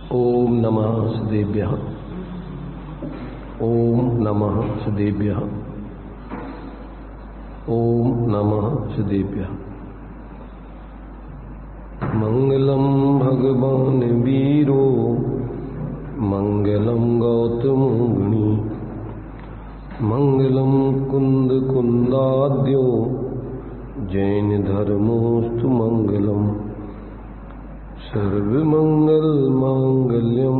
ओम नमः सदेभ्यः। ओम नमः सदेभ्यः। ओम नमः सदेभ्यः। मंगलम भगवान वीरो मंगलम गौतमो मुनि मंगलम कुंद कुंदाद्यो जैन धर्मोस्तु मंगलम सर्वमंगल मांगल्यम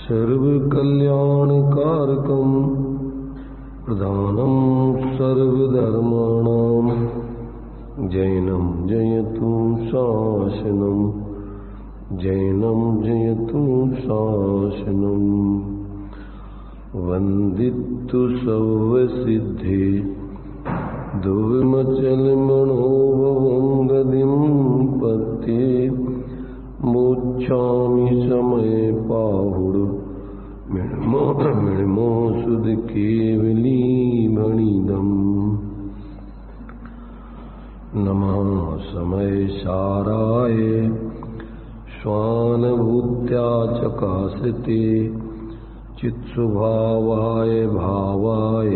सर्वकल्याणकारकम प्रधानम सर्वधर्माणाम जैनम जयतु शासनम जैनम जयतु शासनम वंदितु सर्वसिद्धि दुर्मचल मनोवंगदिं पत्ये मोक्षामि समय पाहुड़ मृणमो सुध केवली भणिदम नमः समय साराय स्वानुभूत्या चकाशते चित्स्वभावाय भावाय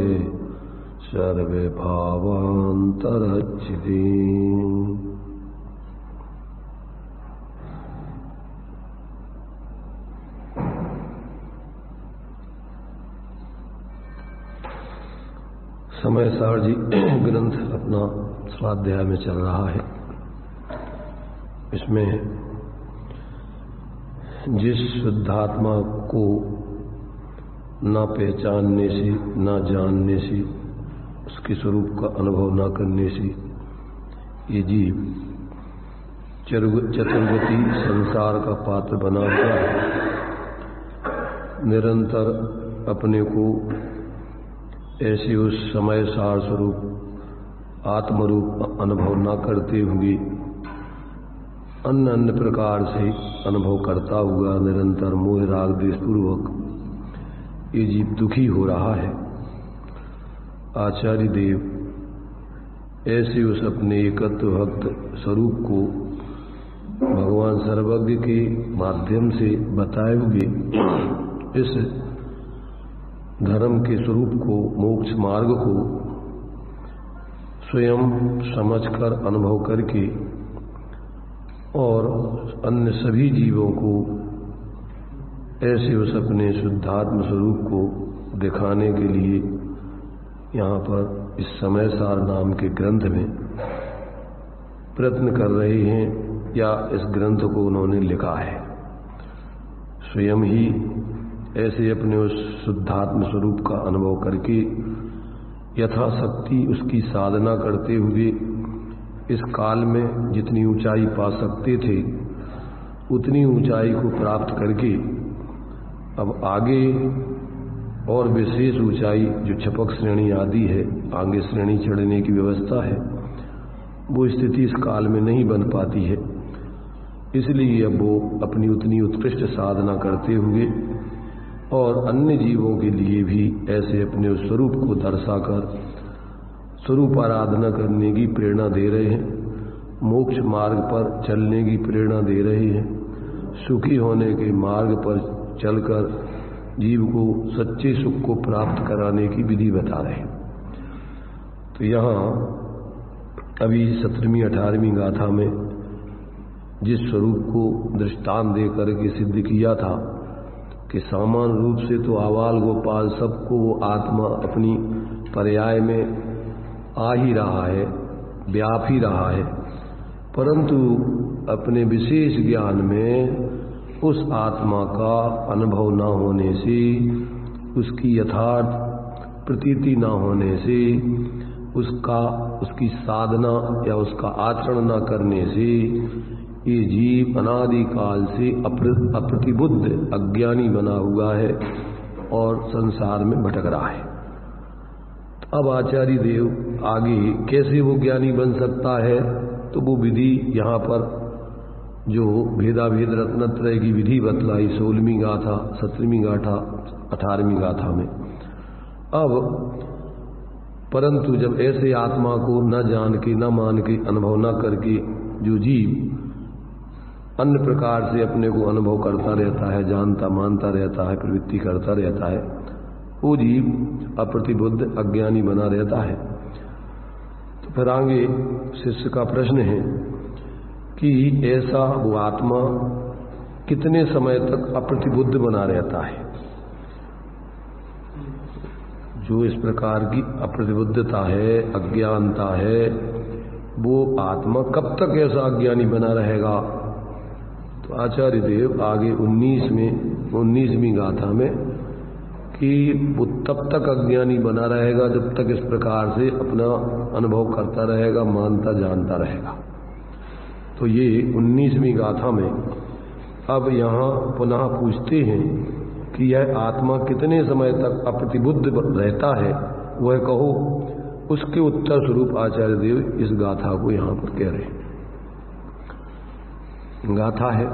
सर्वे भावांतरच्छिदे। समय सार जी ग्रंथ अपना स्वाध्याय में चल रहा है। इसमें जिस शुद्धात्मा को न पहचानने से न जानने से उसके स्वरूप का अनुभव न करने से ये जीव चतुर्गति संसार का पात्र बना हुआ है। निरंतर अपने को ऐसे उस समय सार स्वरूप आत्मरूप अनुभव न करते हुए अन्य अन्य प्रकार से अनुभव करता हुआ निरंतर मोह राग द्वेष पूर्वक ये जीव दुखी हो रहा है। आचार्य देव ऐसे उस अपने एकत्व भक्त स्वरूप को भगवान सर्वज्ञ के माध्यम से बताए हुए इस धर्म के स्वरूप को मोक्ष मार्ग को स्वयं समझकर अनुभव करके और अन्य सभी जीवों को ऐसे उस अपने शुद्धात्म स्वरूप को दिखाने के लिए यहाँ पर इस समय सार नाम के ग्रंथ में प्रयत्न कर रहे हैं या इस ग्रंथ को उन्होंने लिखा है। स्वयं ही ऐसे अपने उस शुद्धात्म स्वरूप का अनुभव करके यथाशक्ति उसकी साधना करते हुए इस काल में जितनी ऊंचाई पा सकते थे उतनी ऊंचाई को प्राप्त करके अब आगे और विशेष ऊंचाई जो छपक श्रेणी आदि है आगे श्रेणी चढ़ने की व्यवस्था है वो स्थिति इस काल में नहीं बन पाती है। इसलिए अब वो अपनी उतनी उत्कृष्ट साधना करते हुए और अन्य जीवों के लिए भी ऐसे अपने उस स्वरूप को दर्शाकर स्वरूप आराधना करने की प्रेरणा दे रहे हैं। मोक्ष मार्ग पर चलने की प्रेरणा दे रहे हैं। सुखी होने के मार्ग पर चलकर जीव को सच्चे सुख को प्राप्त कराने की विधि बता रहे हैं। तो यहाँ अभी 17वीं 18वीं गाथा में जिस स्वरूप को दृष्टांत देकर के सिद्ध किया था कि सामान्य रूप से तो आवाल गोपाल सबको वो आत्मा अपनी पर्याय में आ ही रहा है, व्याप ही रहा है, परंतु अपने विशेष ज्ञान में उस आत्मा का अनुभव न होने से उसकी यथार्थ प्रतीति न होने से उसकी साधना या उसका आचरण न करने से ये जीव अनादिकाल से अप्रतिबुद्ध अज्ञानी बना हुआ है और संसार में भटक रहा है। अब आचार्य देव आगे कैसे वो ज्ञानी बन सकता है तो वो विधि यहाँ पर जो भेदाभेद रत्नत्रय की विधि बतलाई 16वीं गाथा 17वीं गाथा 18वीं गाथा में। अब परंतु जब ऐसे आत्मा को न जान के न मान के अनुभव न करके जो जीव अन्य प्रकार से अपने को अनुभव करता रहता है, जानता मानता रहता है, प्रवृत्ति करता रहता है, वो जीव अप्रतिबुद्ध अज्ञानी बना रहता है। तो फिर आगे शिष्य का प्रश्न है कि ऐसा वो आत्मा कितने समय तक अप्रतिबुद्ध बना रहता है। जो इस प्रकार की अप्रतिबुद्धता है, अज्ञानता है, वो आत्मा कब तक ऐसा अज्ञानी बना रहेगा। तो आचार्य देव आगे 19वीं गाथा में कि वो तब तक अज्ञानी बना रहेगा जब तक इस प्रकार से अपना अनुभव करता रहेगा, मानता जानता रहेगा। तो ये 19वीं गाथा में अब यहाँ पुनः पूछते हैं कि यह आत्मा कितने समय तक अप्रतिबुद्ध रहता है, वह कहो। उसके उत्तर स्वरूप आचार्य देव इस गाथा को यहाँ पर कह रहे हैं। गाथा है,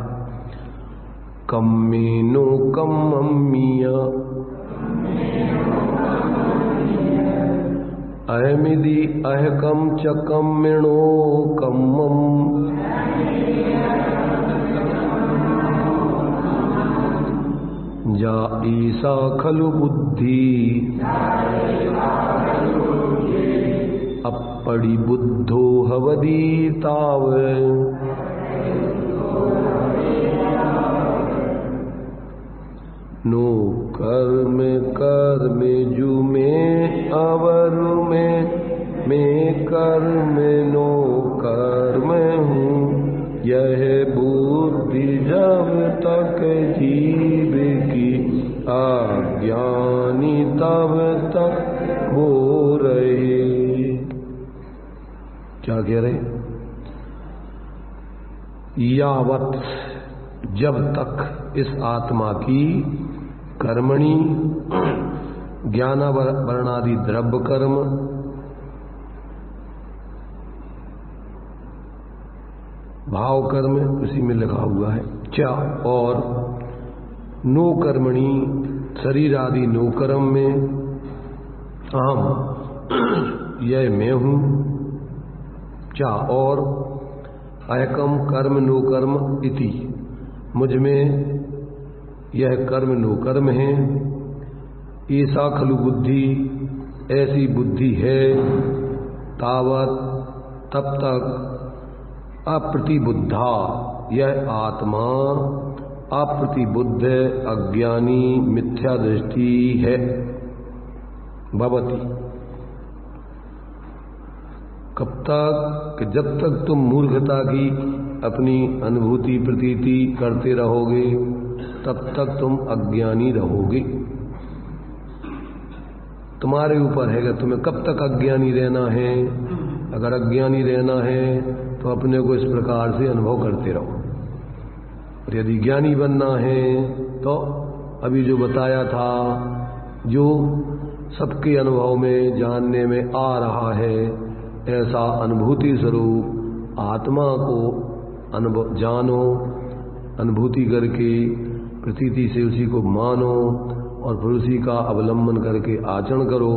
कम्मेनो कम्मिया अहमिदि अहकम च कम्मिणो कम्मम जा ईसा खलु बुद्धि अपड़ी बुद्धो हवदी ताव। नो कर्म कर्म जु में अवर में कर्म नो कर्म हूँ। यह बुद्धि जब तक जीव की अज्ञानी तब तक वो रहे। क्या कह रहे? यावत जब तक इस आत्मा की कर्मणि ज्ञानावरणादि द्रव्य कर्म भाव कर्म इसी में लिखा हुआ है क्या, और नो कर्मणि शरीर आदि नो कर्म में अहम यह मैं हूँ क्या, और अहकम कर्म नो कर्म इति मुझ में यह कर्म नो कर्म है। ऐसा खलु बुद्धि ऐसी बुद्धि है। तावत तब तक अप्रतिबुद्धा यह आत्मा अप्रतिबुद्ध अज्ञानी मिथ्या दृष्टि है। भवती कब तक कि जब तक तुम मूर्खता की अपनी अनुभूति प्रतीति करते रहोगे तब तक तुम अज्ञानी रहोगे। तुम्हारे ऊपर है कि तुम्हें कब तक अज्ञानी रहना है। अगर अज्ञानी रहना है तो अपने को इस प्रकार से अनुभव करते रहो, और यदि ज्ञानी बनना है तो अभी जो बताया था, जो सबके अनुभव में जानने में आ रहा है, ऐसा अनुभूति स्वरूप आत्मा को अनुभव जानो, अनुभूति करके प्रतीति से उसी को मानो और फिर उसी का अवलंबन करके आचरण करो।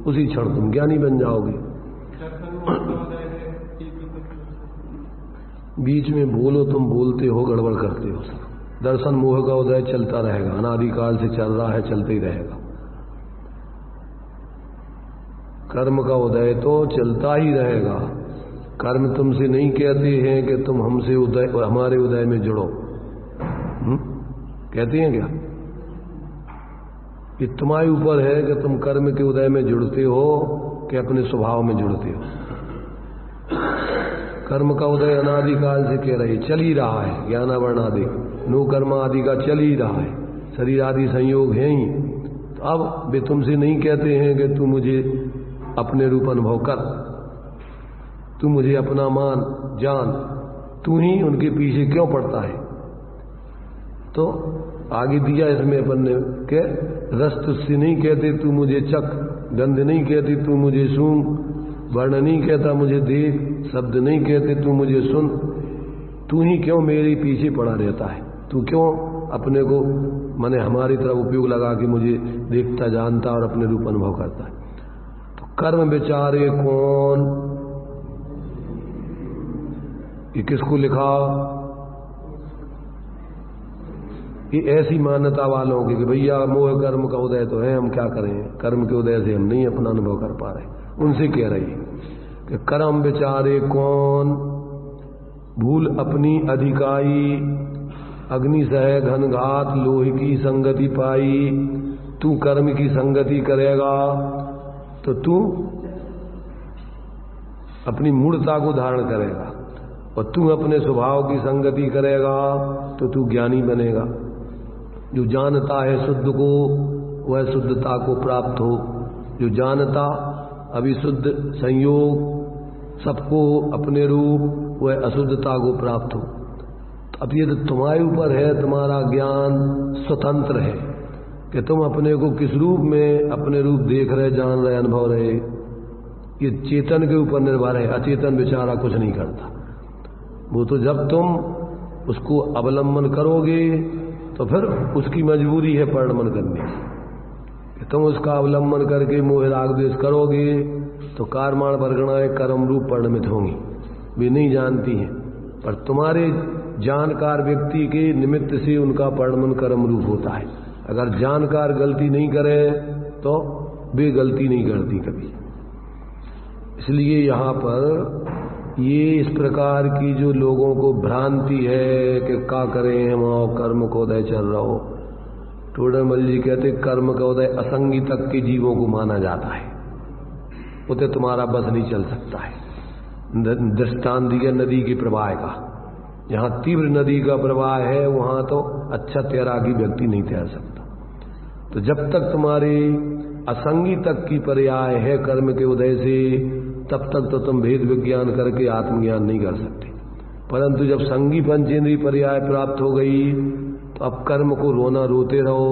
उसी क्षण तुम ज्ञानी बन जाओगे। बीच में बोलो, तुम बोलते हो, गड़बड़ करते हो। दर्शन मोह का उदय चलता रहेगा, अनादिकाल से चल रहा है, चलते ही रहेगा। कर्म का उदय तो चलता ही रहेगा। कर्म तुमसे नहीं कहते हैं कि तुम हमसे उदय, हमारे उदय में जुड़ो। कहते हैं क्या? ये तुम्हारे ऊपर है कि तुम कर्म के उदय में जुड़ते हो कि अपने स्वभाव में जुड़ते हो। कर्म का उदय अनादिकाल से कह रही चल ही रहा है, ज्ञानावरण आदि नो कर्म आदि का चल ही रहा है, शरीर आदि संयोग है ही। तो अब वे तुमसे नहीं कहते हैं कि तू मुझे अपने रूप अनुभव कर, तू मुझे अपना मान जान, तू ही उनके पीछे क्यों पड़ता है। तो आगे दिया इसमें अपन ने के रस तुझसे नहीं कहते तू मुझे चख, गंध नहीं कहती तू मुझे सूंघ, वर्ण नहीं कहता मुझे देख, शब्द नहीं कहते तू मुझे सुन। तू ही क्यों मेरे पीछे पड़ा रहता है, तू क्यों अपने को माने हमारी तरफ उपयोग लगा के मुझे देखता जानता और अपने रूप अनुभव करता है। तो कर्म विचारे कौन, ये किसको लिखा? कि ऐसी मान्यता वालों की कि भैया मोह कर्म का उदय तो है, हम क्या करें, कर्म के उदय से हम नहीं अपना अनुभव कर पा रहे, उनसे कह रही कि कर्म विचारे कौन, भूल अपनी अधिकाई, अग्नि सह घन घात, लोहे की संगति पाई। तू कर्म की संगति करेगा तो तू अपनी मूढ़ता को धारण करेगा, और तू अपने स्वभाव की संगति करेगा तो तू ज्ञानी बनेगा। जो जानता है शुद्ध को वह शुद्धता को प्राप्त हो, जो जानता अविशुद्ध संयोग सबको अपने रूप वह अशुद्धता को प्राप्त हो। तो अब ये तो तुम्हारे ऊपर है, तुम्हारा ज्ञान स्वतंत्र है कि तुम अपने को किस रूप में अपने रूप देख रहे, जान रहे, अनुभव रहे। ये चेतन के ऊपर निर्भर है, अचेतन बेचारा कुछ नहीं करता। वो तो जब तुम उसको अवलंबन करोगे तो फिर उसकी मजबूरी है परिणमन करने की। तुम उसका अवलंबन करके मोह राग द्वेष करोगे तो कारमाण वर्गणाएं कर्म रूप परिणमित होंगी, वे नहीं जानती हैं, पर तुम्हारे जानकार व्यक्ति के निमित्त से उनका परिणमन कर्म रूप होता है। अगर जानकार गलती नहीं करे तो वे गलती नहीं करती कभी। इसलिए यहाँ पर ये इस प्रकार की जो लोगों को भ्रांति है कि क्या करें हम, कर्म का उदय चल रहा हो। टोडरमल जी कहते कर्म का उदय असंगी तक के जीवों को माना जाता है, उसे तुम्हारा बस नहीं चल सकता है। दृष्टांत दिया नदी के प्रवाह का, जहाँ तीव्र नदी का प्रवाह है वहाँ तो अच्छा तैराकी व्यक्ति नहीं तैर सकता। तो जब तक तुम्हारी असंगी तक की पर्याय है कर्म के उदय से, तब तक तो तुम भेद विज्ञान करके आत्मज्ञान नहीं कर सकते। परंतु जब संगी पंचेंद्रीय पर्याय प्राप्त हो गई तो अब कर्म को रोना रोते रहो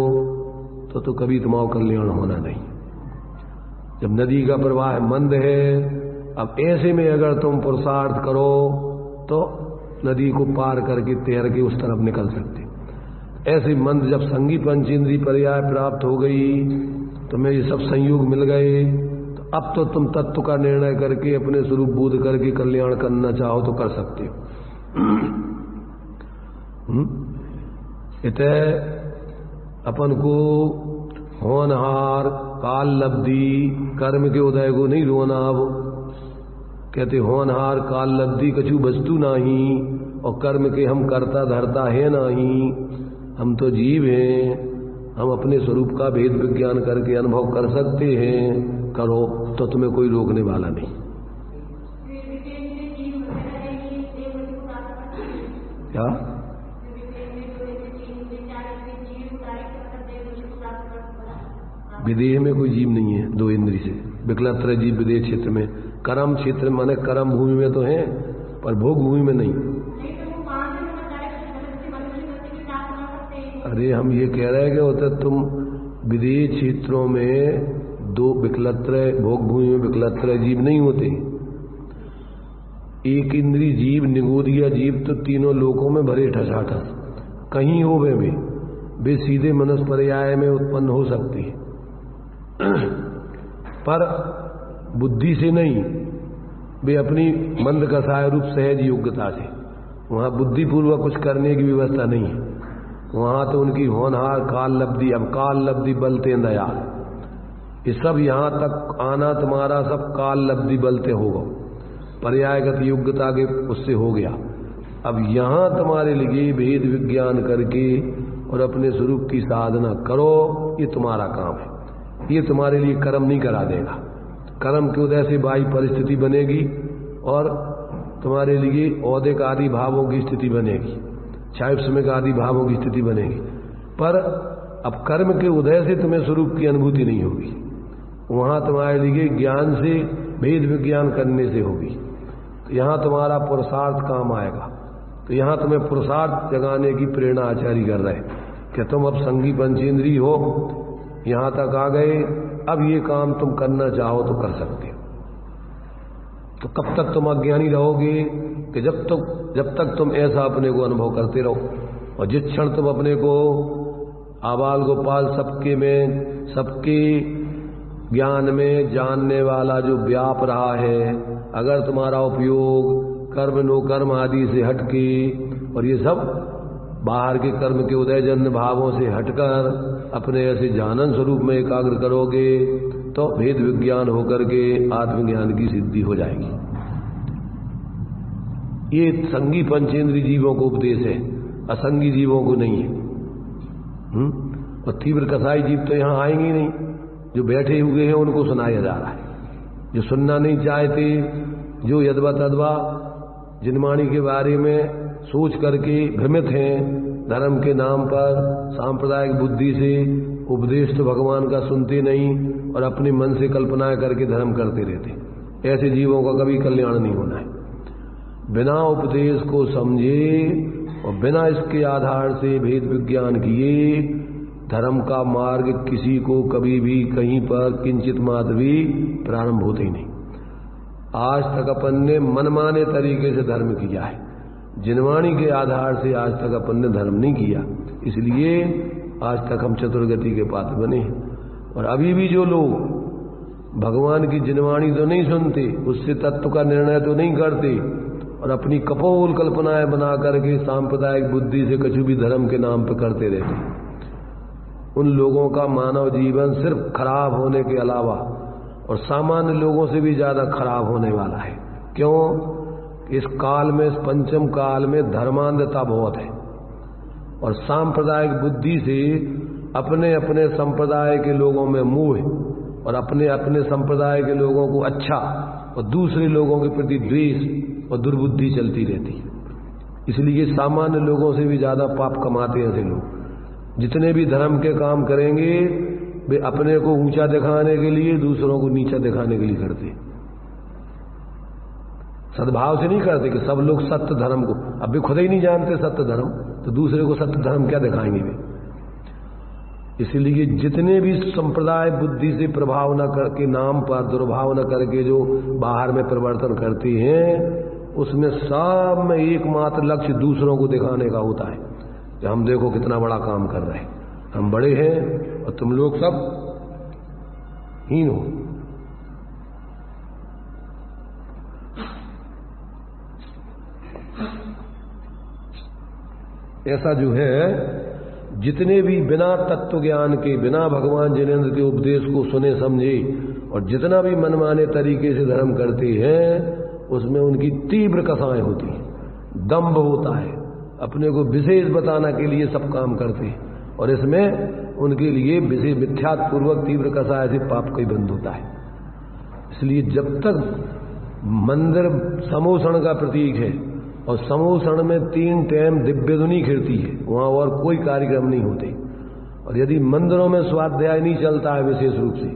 तो कभी तुम्हारा कल्याण होना नहीं। जब नदी का प्रवाह मंद है, अब ऐसे में अगर तुम पुरुषार्थ करो तो नदी को पार करके तैर के उस तरफ निकल सकते। ऐसे मंद जब संगी पंचेंद्रीय पर्याय प्राप्त हो गई, तुम्हें ये सब संयोग मिल गए, तो अब तो तुम तत्व का निर्णय करके अपने स्वरूप बोध करके कल्याण करना चाहो तो कर सकते हो। इतः अपन को होनहार काल लब्धि कर्म के उदय को नहीं रोना। अब कहते होनहार काल लब्धि कछु वस्तु नहीं, और कर्म के हम करता धरता है नहीं, हम तो जीव हैं, हम अपने स्वरूप का भेद विज्ञान करके अनुभव कर सकते हैं। करो तो तुम्हें कोई रोकने वाला नहीं। क्या विदेह में कोई जीव नहीं है, दो इंद्री से विकलत्र जीव विदेह क्षेत्र में। कर्म क्षेत्र माने कर्म भूमि में तो है, पर भोग भूमि में नहीं। अरे हम ये कह रहे हैं कि होता तुम विदेह क्षेत्रों में दो विकलत्र, भोग भूमि में विकलत्र जीव नहीं होते। एक इंद्री जीव, निगोदिया जीव तो तीनों लोकों में भरे ठसाठस कहीं हो वे सीधे मनुष्य पर्याय में उत्पन्न हो सकती है, पर बुद्धि से नहीं, वे अपनी मंद कसाय रूप सहज योग्यता से। वहां बुद्धिपूर्वक कुछ करने की व्यवस्था नहीं है। वहां तो उनकी होनहार काल लब्धि, अब काल लब्धि बलते दयाल, ये सब यहां तक आना तुम्हारा सब काल लब्धि बलते होगा, पर्यायगत योग्यता के उससे हो गया। अब यहां तुम्हारे लिए भेद विज्ञान करके और अपने स्वरूप की साधना करो, ये तुम्हारा काम है। ये तुम्हारे लिए कर्म नहीं करा देगा। कर्म के उदय से बाह्य परिस्थिति बनेगी और तुम्हारे लिए औदिक आदि भावों की स्थिति बनेगी, क्षाइप्समिक आदि भावों की स्थिति बनेगी, पर अब कर्म के उदय से तुम्हें स्वरूप की अनुभूति नहीं होगी। वहां तुम्हारे लिए ज्ञान से भेद विज्ञान करने से होगी। तो यहां तुम्हारा पुरुषार्थ काम आएगा। तो यहां तुम्हें पुरुषार्थ जगाने की प्रेरणा आचार्य कर रहे कि तुम अब संगी पंचेंद्रीय हो, यहां तक आ गए, अब ये काम तुम करना चाहो तो कर सकते हो। तो कब तक तुम अज्ञानी रहोगे कि जब तक तुम ऐसा अपने को अनुभव करते रहो। और जिस क्षण तुम अपने को आबाल गोपाल सबके में, सबके ज्ञान में जानने वाला जो व्याप रहा है, अगर तुम्हारा उपयोग कर्म नो कर्म आदि से हटके और ये सब बाहर के कर्म के उदयजन्य भावों से हटकर अपने ऐसे जानन स्वरूप में एकाग्र करोगे तो भेद विज्ञान होकर के आत्मज्ञान की सिद्धि हो जाएगी। ये संगी पंचेंद्रीय जीवों को उपदेश है, असंगी जीवों को नहीं है। और तीव्र कसाई जीव तो यहां आएंगे ही नहीं, जो बैठे हुए हैं उनको सुनाया जा रहा है। जो सुनना नहीं चाहते, जो यद्वा तद्वा जिनवाणी के बारे में सोच करके भ्रमित हैं, धर्म के नाम पर सांप्रदायिक बुद्धि से उपदेश तो भगवान का सुनते नहीं और अपने मन से कल्पनाएं करके धर्म करते रहते, ऐसे जीवों का कभी कल्याण नहीं होना है। बिना उपदेश को समझे और बिना इसके आधार से भेद विज्ञान किए धर्म का मार्ग किसी को कभी भी कहीं पर किंचित मात्र भी प्रारंभ होते ही नहीं। आज तक अपन ने मनमाने तरीके से धर्म किया है, जिनवाणी के आधार से आज तक अपन ने धर्म नहीं किया, इसलिए आज तक हम चतुर्गति के पात्र बने हैं। और अभी भी जो लोग भगवान की जिनवाणी तो नहीं सुनते, उससे तत्व का निर्णय तो नहीं करते और अपनी कपोल कल्पनाएं बना करके सांप्रदायिक बुद्धि से कछु भी धर्म के नाम पर करते रहते, उन लोगों का मानव जीवन सिर्फ खराब होने के अलावा और सामान्य लोगों से भी ज्यादा खराब होने वाला है। क्यों? इस काल में, इस पंचम काल में धर्मांधता बहुत है और सांप्रदायिक बुद्धि से अपने अपने संप्रदाय के लोगों में मोह और अपने अपने संप्रदाय के लोगों को अच्छा और दूसरे लोगों के प्रति द्वेष और दुर्बुद्धि चलती रहती है। इसलिए सामान्य लोगों से भी ज्यादा पाप कमाते हैं ऐसे लोग। जितने भी धर्म के काम करेंगे वे अपने को ऊंचा दिखाने के लिए, दूसरों को नीचा दिखाने के लिए करते, सद्भाव से नहीं करते कि सब लोग सत्य धर्म को, अब वे खुद ही नहीं जानते सत्य धर्म, तो दूसरे को सत्य धर्म क्या दिखाएंगे वे। इसलिए जितने भी संप्रदाय बुद्धि से प्रभाव न करके नाम पर दुर्भाव न करके जो बाहर में परिवर्तन करते हैं, उसमें सब में एकमात्र लक्ष्य दूसरों को दिखाने का होता है कि हम देखो कितना बड़ा काम कर रहे हैं, हम बड़े हैं और तुम लोग सब हीन हो। ऐसा जो है, जितने भी बिना तत्व ज्ञान के, बिना भगवान जिनेंद्र के उपदेश को सुने समझे और जितना भी मनमाने तरीके से धर्म करते हैं, उसमें उनकी तीव्र कसाएं होती हैं, दंभ होता है, अपने को विशेष बताना के लिए सब काम करते हैं और इसमें उनके लिए विशेष मिथ्यात्पूर्वक तीव्र कसाय से पाप का ही बंद होता है। इसलिए जब तक मंदिर समोषण का प्रतीक है और समोषण में 3 टाइम दिव्य धुनी खिड़ती है, वहां और कोई कार्यक्रम नहीं होते, और यदि मंदिरों में स्वाध्याय नहीं चलता है विशेष रूप से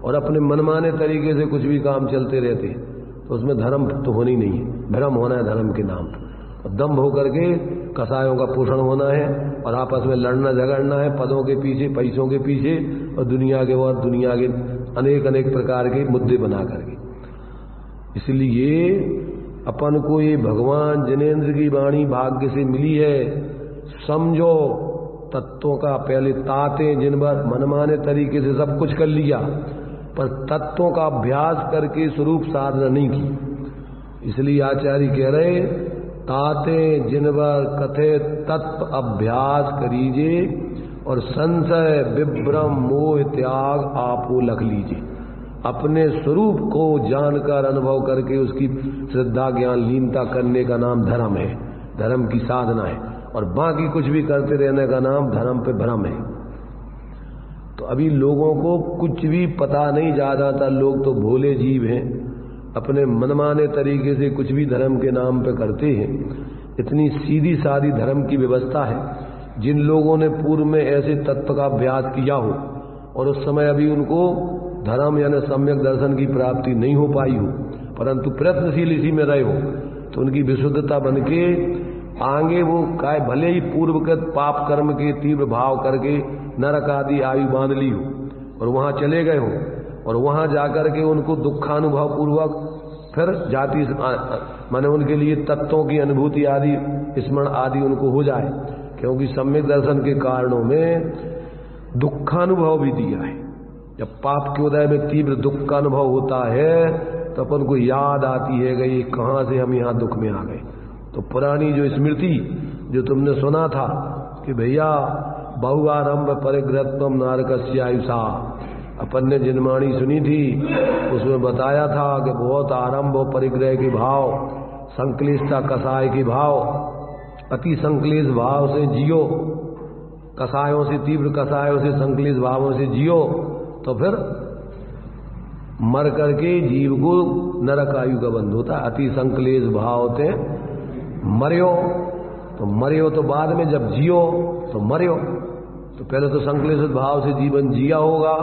और अपने मनमाने तरीके से कुछ भी काम चलते रहते हैं, तो उसमें धर्म तो होनी नहीं है, भ्रम होना है धर्म के नाम पर, और दम्भ होकर के कसायों का पोषण होना है और आपस में लड़ना झगड़ना है पदों के पीछे, पैसों के पीछे और दुनिया के अनेक अनेक प्रकार के मुद्दे बना करके। इसलिए अपन को ये भगवान जिनेंद्र की वाणी भाग्य से मिली है। समझो तत्वों का, पहले ताते जिन पर मनमाने तरीके से सब कुछ कर लिया, पर तत्वों का अभ्यास करके स्वरूप साधना नहीं की। इसलिए आचार्य कह रहे, ताते जिनवर कथे तत्व अभ्यास करीजे और संशय विभ्रम मोह त्याग आपो लख लीजिए। अपने स्वरूप को जानकर अनुभव करके उसकी श्रद्धा ज्ञान लीनता करने का नाम धर्म है, धर्म की साधना है, और बाकी कुछ भी करते रहने का नाम धर्म पे भ्रम है। तो अभी लोगों को कुछ भी पता नहीं, ज्यादातर लोग तो भोले जीव हैं, अपने मनमाने तरीके से कुछ भी धर्म के नाम पे करते हैं। इतनी सीधी सादी धर्म की व्यवस्था है, जिन लोगों ने पूर्व में ऐसे तत्व का अभ्यास किया हो और उस समय अभी उनको धर्म यानी सम्यक दर्शन की प्राप्ति नहीं हो पाई हो, परंतु प्रयत्नशील इसी में रहे हो, तो उनकी विशुद्धता बन के आगे वो काय भले ही पूर्वगत पाप कर्म के तीव्र भाव करके नरक आदि आयु बांध ली हो और वहां चले गए हो, और वहां जाकर के उनको दुखानुभव पूर्वक फिर जाति माने उनके लिए तत्वों की अनुभूति आदि स्मरण आदि उनको हो जाए, क्योंकि सम्यक दर्शन के कारणों में दुखानुभव भी दिया है। जब पाप के उदय में तीव्र दुख का अनुभव होता है तो अपन को याद आती है कि कहां से हम यहां दुख में आ गए। तो पुरानी जो स्मृति जो तुमने सुना था कि भैया बहुआरंभ परिग्रहत्वम नारकस्य आयुषा, अपन ने जिनवाणी सुनी थी उसमें बताया था कि बहुत आरंभ हो परिग्रह के भाव, संक्लिष्टता कसाय के भाव, अति संक्लिष्ट भाव से जियो, कसायों से तीव्र कसायों से संक्लिष्ट भावों से जियो, तो फिर मर करके जीव को नरक आयु का बंध होता है। अति संक्लेश भाव होते मरियो तो बाद में जब जियो तो मरियो, तो पहले तो संक्लेशित भाव से जीवन जिया होगा,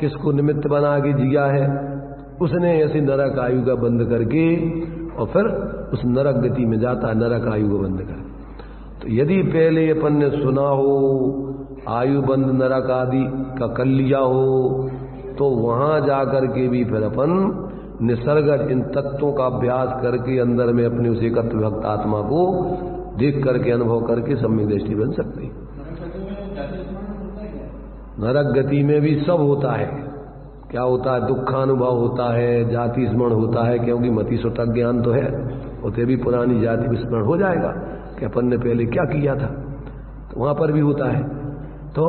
किसको निमित्त बना के जिया है उसने, ऐसी नरक आयु का बंद करके और फिर उस नरक गति में जाता है, नरक आयु को बंद कर। तो यदि पहले अपन ने सुना हो आयु बंद नरक आदि का कर लिया हो, तो वहां जाकर के भी फिर अपन निसर्गज इन तत्वों का अभ्यास करके अंदर में अपने उस एकत्र भक्त आत्मा को देख करके अनुभव करके सम्यक दृष्टि बन सकती है। नरक गति में भी सब होता है। क्या होता है? दुखानुभव होता है, जाति स्मरण होता है, क्योंकि मति सुतक ज्ञान तो है, उसे भी पुरानी जाति विस्मरण हो जाएगा कि अपन ने पहले क्या किया था, तो वहां पर भी होता है। तो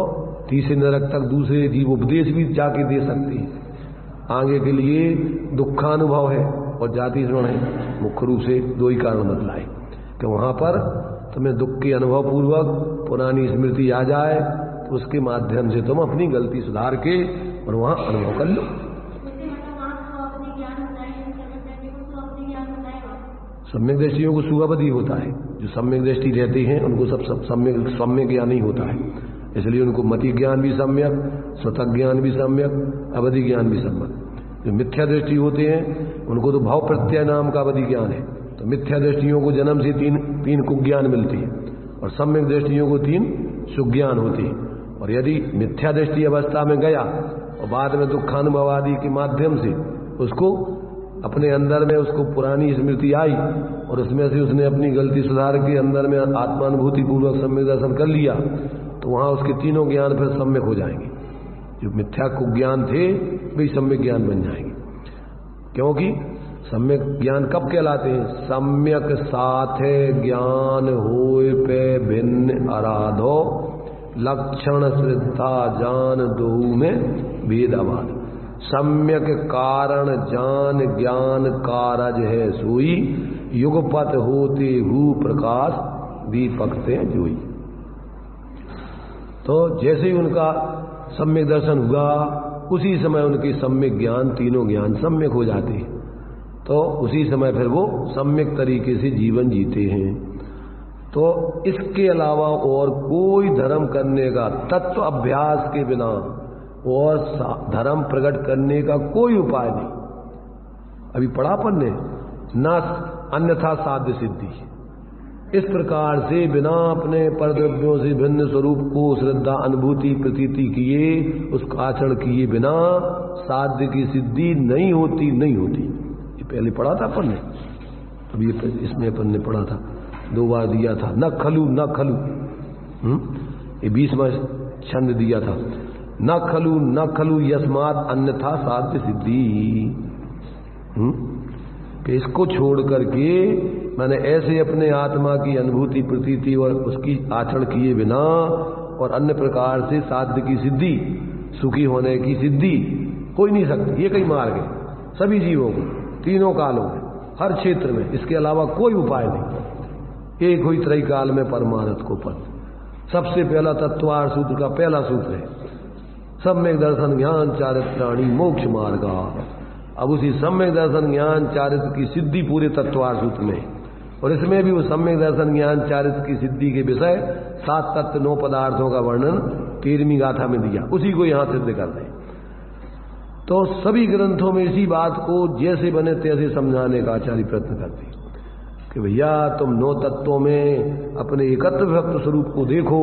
तीसरे नरक तक दूसरे जीव उपदेश भी जाके दे सकती है। आगे के लिए दुखानुभव है और जाति स्मरण है, मुख्य रूप से दो ही कारण बतलाए कि वहां पर तुम्हें दुख के अनुभव पूर्वक पुरानी स्मृति आ जाए, तो उसके माध्यम से तुम अपनी गलती सुधार के और वहां अनुभव कर लो। सम्यक दृष्टियों को सुअवधि होता है, जो सम्यक दृष्टि रहते हैं उनको सब सम्यक ज्ञान ही होता है, इसलिए उनको मति ज्ञान भी सम्यक, स्वतः ज्ञान भी सम्यक, अवधि ज्ञान भी सम्यक। जो मिथ्या दृष्टि होते हैं उनको तो भाव प्रत्यय नाम का अवधि ज्ञान है। तो मिथ्या दृष्टियों को जन्म से तीन कुज्ञान मिलती है और सम्यक दृष्टियों को 3 सुज्ञान होती है। और यदि मिथ्या दृष्टि अवस्था में गया और बाद में दुखानुभव आदि के माध्यम से उसको अपने अंदर में उसको पुरानी स्मृति आई और उसमें से उसने अपनी गलती सुधार के अंदर में आत्मानुभूति पूर्वक सम्यक दर्शन कर लिया, तो वहां उसके तीनों ज्ञान फिर सम्यक हो जाएंगे। जो मिथ्या कुज्ञान थे वे सम्यक ज्ञान बन जाएंगे, क्योंकि सम्यक ज्ञान कब कहलाते हैं? सम्यक साथे ज्ञान होए पे भिन्न आराधो, लक्षण श्रद्धा जान दोऊ में भेदाबाद। सम्यक कारण जान ज्ञान कारज है सोई, युगपत होते हु प्रकाश दीपक से जोई। तो जैसे ही उनका सम्यक दर्शन हुआ उसी समय उनके सम्यक ज्ञान, तीनों ज्ञान सम्यक हो जाते हैं, तो उसी समय फिर वो सम्यक तरीके से जीवन जीते हैं। तो इसके अलावा और कोई धर्म करने का, तत्व अभ्यास के बिना और धर्म प्रकट करने का कोई उपाय नहीं। अभी पढ़ा अपन ने, न अन्यथा साध्य सिद्धि। इस प्रकार से बिना अपने परद्रव्यों से भिन्न स्वरूप को श्रद्धा अनुभूति प्रतीति किए, उसका आचरण किए बिना साध्य की सिद्धि नहीं होती। ये पहले पढ़ा था अपन ने, अभी इसमें अपन ने पढ़ा था, 2 बार दिया था। न खलु ये 20वां छंद दिया था। न खलु यस्मात् अन्यथा साध्य सिद्धि, कि इसको छोड़ करके मैंने ऐसे अपने आत्मा की अनुभूति प्रतीति और उसकी आचरण किए बिना और अन्य प्रकार से साध्य की सिद्धि, सुखी होने की सिद्धि कोई नहीं सकती। ये कई मार्ग है सभी जीवों को, तीनों कालों में, हर क्षेत्र में, इसके अलावा कोई उपाय नहीं। एक हुई त्रय काल में परमार्थ को पद। सबसे पहला तत्वार सूत्र का पहला सूत्र है सम्यक दर्शन ज्ञान चारित्राणी मोक्ष मार्ग। अब उसी सम्यक दर्शन ज्ञान चारित्र की सिद्धि पूरे तत्वार सूत्र में, और इसमें भी वो सम्यक दर्शन ज्ञान चारित्र की सिद्धि के विषय 7 तत्व 9 पदार्थों का वर्णन 13वीं गाथा में दिया, उसी को यहां सिद्ध कर दें। तो सभी ग्रंथों में इसी बात को जैसे बने तैसे समझाने का आचार्य प्रयत्न करते हैं कि भैया तुम 9 तत्वों में अपने एकत्र भक्त स्वरूप को देखो।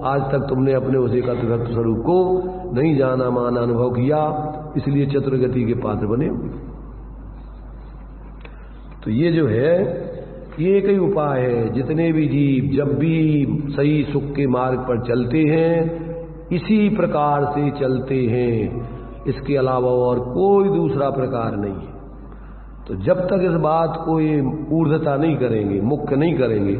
आज तक तुमने अपने उस एकत्र भक्त स्वरूप को नहीं जाना, माना, अनुभव किया, इसलिए चतुर्गति के पात्र बने। तो ये जो है ये एक ही उपाय है। जितने भी जीव जब भी सही सुख के मार्ग पर चलते हैं इसी प्रकार से चलते हैं, इसके अलावा और कोई दूसरा प्रकार नहीं है। तो जब तक इस बात को ये ऊर्ध्वता नहीं करेंगे, मुख्य नहीं करेंगे,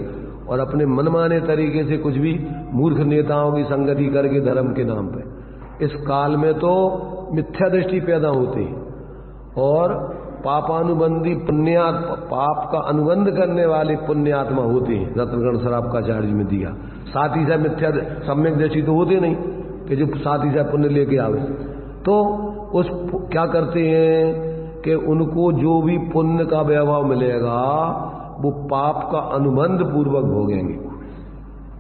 और अपने मनमाने तरीके से कुछ भी मूर्ख नेताओं की संगति करके धर्म के नाम पे इस काल में तो मिथ्या दृष्टि पैदा होती है और पापानुबंधी पाप का अनुबंध करने वाले पुण्यात्मा होते हैं। रत्नगण सराफकाचार्य जी में दिया। साथ ही साथ मिथ्या सम्यक दृष्टि तो होते नहीं कि जो साथ ही साथ पुण्य लेके आवे, तो उस क्या करते हैं कि उनको जो भी पुण्य का वैभव मिलेगा वो पाप का अनुबंध पूर्वक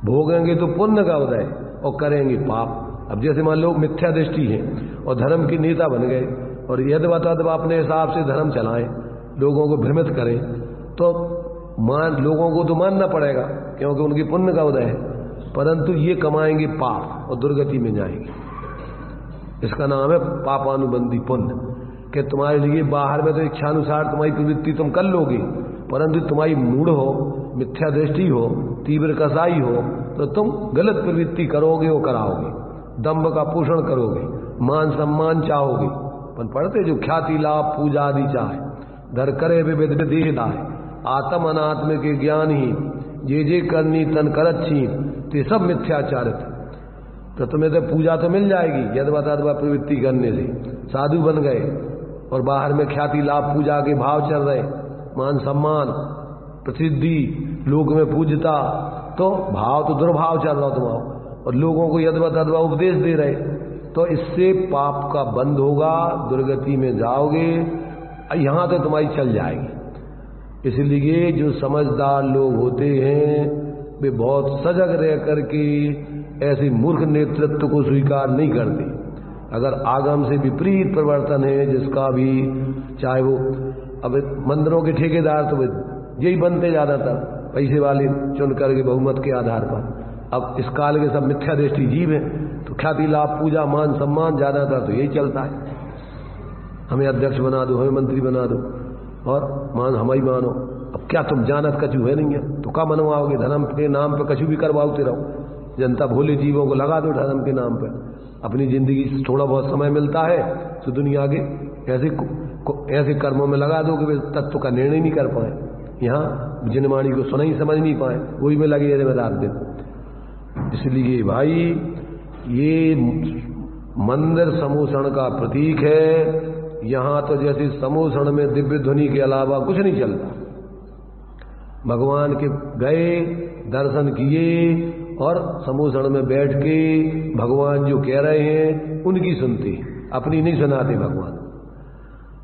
भोगेंगे तो पुण्य का उदय और करेंगे पाप। अब जैसे मान लो मिथ्या दृष्टि है और धर्म के नेता बन गए और यदि अपने हिसाब से धर्म चलाएं, लोगों को भ्रमित करें, तो लोगों को तो मानना पड़ेगा क्योंकि उनकी पुण्य का उदय है, परंतु ये कमाएंगे पाप और दुर्गति में जाएंगे। इसका नाम है पापानुबंधी पुण्य। कि तुम्हारे लिए बाहर में तो इच्छानुसार तुम्हारी प्रवृत्ति तुम कर लोगे, परंतु तुम्हारी मूढ़ हो, मिथ्या दृष्टि हो, तीव्र कसाई हो, तो तुम गलत प्रवृत्ति करोगे और कराओगे, दंभ का पोषण करोगे, मान सम्मान चाहोगे। पर पढ़ते जो ख्याति लाभ पूजा आदि चाहे, धर करे विविध देह लाए, आत्म अनात्म के ज्ञान ही जे करनी तन करत छीन, तो सब मिथ्याचारित। तो तुम्हें तो पूजा तो मिल जाएगी यदवा प्रवृत्ति करने से, साधु बन गए और बाहर में ख्याति लाभ पूजा के भाव चल रहे, मान सम्मान प्रसिद्धि लोक में पूजता, तो भाव तो दुर्भाव चल रहा तुम्हारा और लोगों को यदवा उपदेश दे रहे, तो इससे पाप का बंद होगा, दुर्गति में जाओगे, यहां तो तुम्हारी चल जाएगी। इसलिए जो समझदार लोग होते हैं वे बहुत सजग रह करके ऐसे मूर्ख नेतृत्व को स्वीकार नहीं करते। अगर आगम से विपरीत परिवर्तन है जिसका भी, चाहे वो अब मंदिरों के ठेकेदार तो यही बनते ज्यादातर पैसे वाले चुन करके बहुमत के आधार पर। अब इस काल के सब मिथ्या दृष्टि जीव हैं, तो ख्याति लाभ पूजा मान सम्मान ज्यादातर तो यही चलता है। हमें अध्यक्ष बना दो, हमें मंत्री बना दो और हमारी मानो। अब क्या तुम जानत कछु है नहीं है तो क्या मनवाओगे? धर्म के नाम पर कछु भी करवाते रहो, जनता भोले जीवों को लगा दो धर्म के नाम पर। अपनी जिंदगी से थोड़ा बहुत समय मिलता है तो दुनिया के ऐसे कर्मों में लगा दो कि वे तत्व का निर्णय नहीं कर पाए, यहाँ जिनवाणी को सुना ही समझ नहीं पाए, वही में लगे रहे रात दिन। इसलिए भाई ये मंदिर समोषण का प्रतीक है। यहां तो जैसे समोषण में दिव्य ध्वनि के अलावा कुछ नहीं चलता। भगवान के गए, दर्शन किए और समोषण में बैठ के भगवान जो कह रहे हैं उनकी सुनते, अपनी नहीं सुनाते भगवान।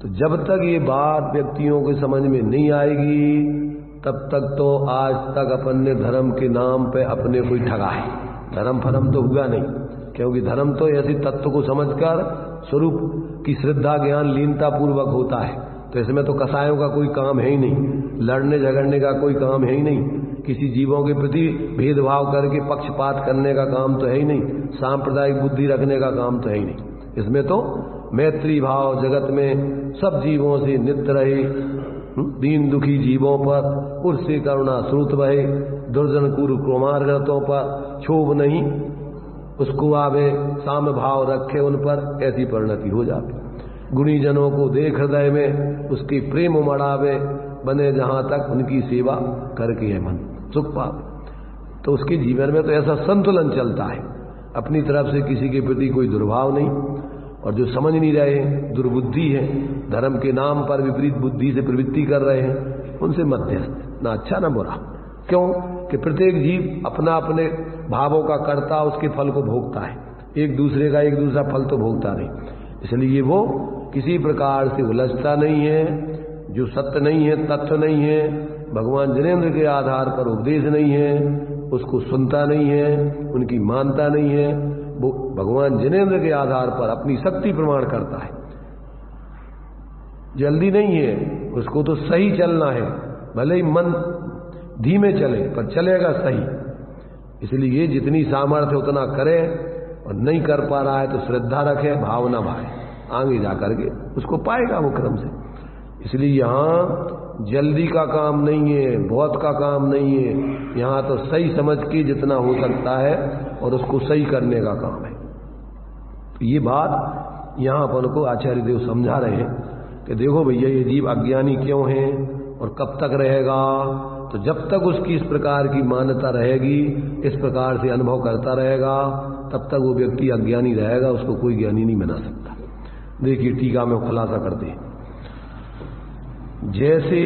तो जब तक ये बात व्यक्तियों के समझ में नहीं आएगी तब तक तो आज तक अपन ने धर्म के नाम पे अपने को ठगा है। धर्म फर्म तो हुआ नहीं, क्योंकि धर्म तो ऐसे तत्व को समझकर स्वरूप की श्रद्धा ज्ञान लीनता पूर्वक होता है। तो इसमें तो कसायों का कोई काम है ही नहीं, लड़ने झगड़ने का कोई काम है ही नहीं, किसी जीवों के प्रति भेदभाव करके पक्षपात करने का काम तो है ही नहीं, सांप्रदायिक बुद्धि रखने का काम तो है ही नहीं। इसमें तो मैत्री भाव जगत में सब जीवों से नित्य रहे, दीन दुखी जीवों पर उससे करुणा स्रोत बहे, दुर्जन कुरु कुमार्गतों पर क्षोभ नहीं, उसको आवे साम भाव रखे उन पर, ऐसी परिणति हो जाती। गुणी जनों को देख हृदय में उसकी प्रेम उमड़ावे, बने जहां तक उनकी सेवा करके है मन सुख पावे। तो उसके जीवन में तो ऐसा संतुलन चलता है, अपनी तरफ से किसी के प्रति कोई दुर्भाव नहीं, और जो समझ नहीं रहे दुर्बुद्धि है, धर्म के नाम पर विपरीत बुद्धि से प्रवृत्ति कर रहे हैं, उनसे मध्यस्थ, ना अच्छा ना बुरा। क्यों कि प्रत्येक जीव अपना अपने भावों का कर्ता, उसके फल को भोगता है, एक दूसरा फल तो भोगता नहीं। इसलिए वो किसी प्रकार से उलझता नहीं है, जो सत्य नहीं है, तत्व नहीं है, भगवान जिनेन्द्र के आधार पर उपदेश नहीं है, उसको सुनता नहीं है, उनकी मानता नहीं है। वो भगवान जिनेन्द्र के आधार पर अपनी शक्ति प्रमाण करता है। जल्दी नहीं है, उसको तो सही चलना है, भले ही मन धीमे चले पर चलेगा सही। इसलिए जितनी सामर्थ्य उतना करे, और नहीं कर पा रहा है तो श्रद्धा रखे, भावना भाए, आगे जाकर के उसको पाएगा वो क्रम से। इसलिए यहाँ जल्दी का काम नहीं है, बहुत का काम नहीं है, यहाँ तो सही समझ के जितना हो सकता है और उसको सही करने का काम है। तो ये बात यहाँ अपन को आचार्य देव समझा रहे हैं कि देखो भैया ये जीव अज्ञानी क्यों है और कब तक रहेगा। तो जब तक उसकी इस प्रकार की मान्यता रहेगी, इस प्रकार से अनुभव करता रहेगा, तब तक वो व्यक्ति अज्ञानी रहेगा, उसको कोई ज्ञानी नहीं बना सकता। देखिए टीका में खुलासा करते हैं। जैसे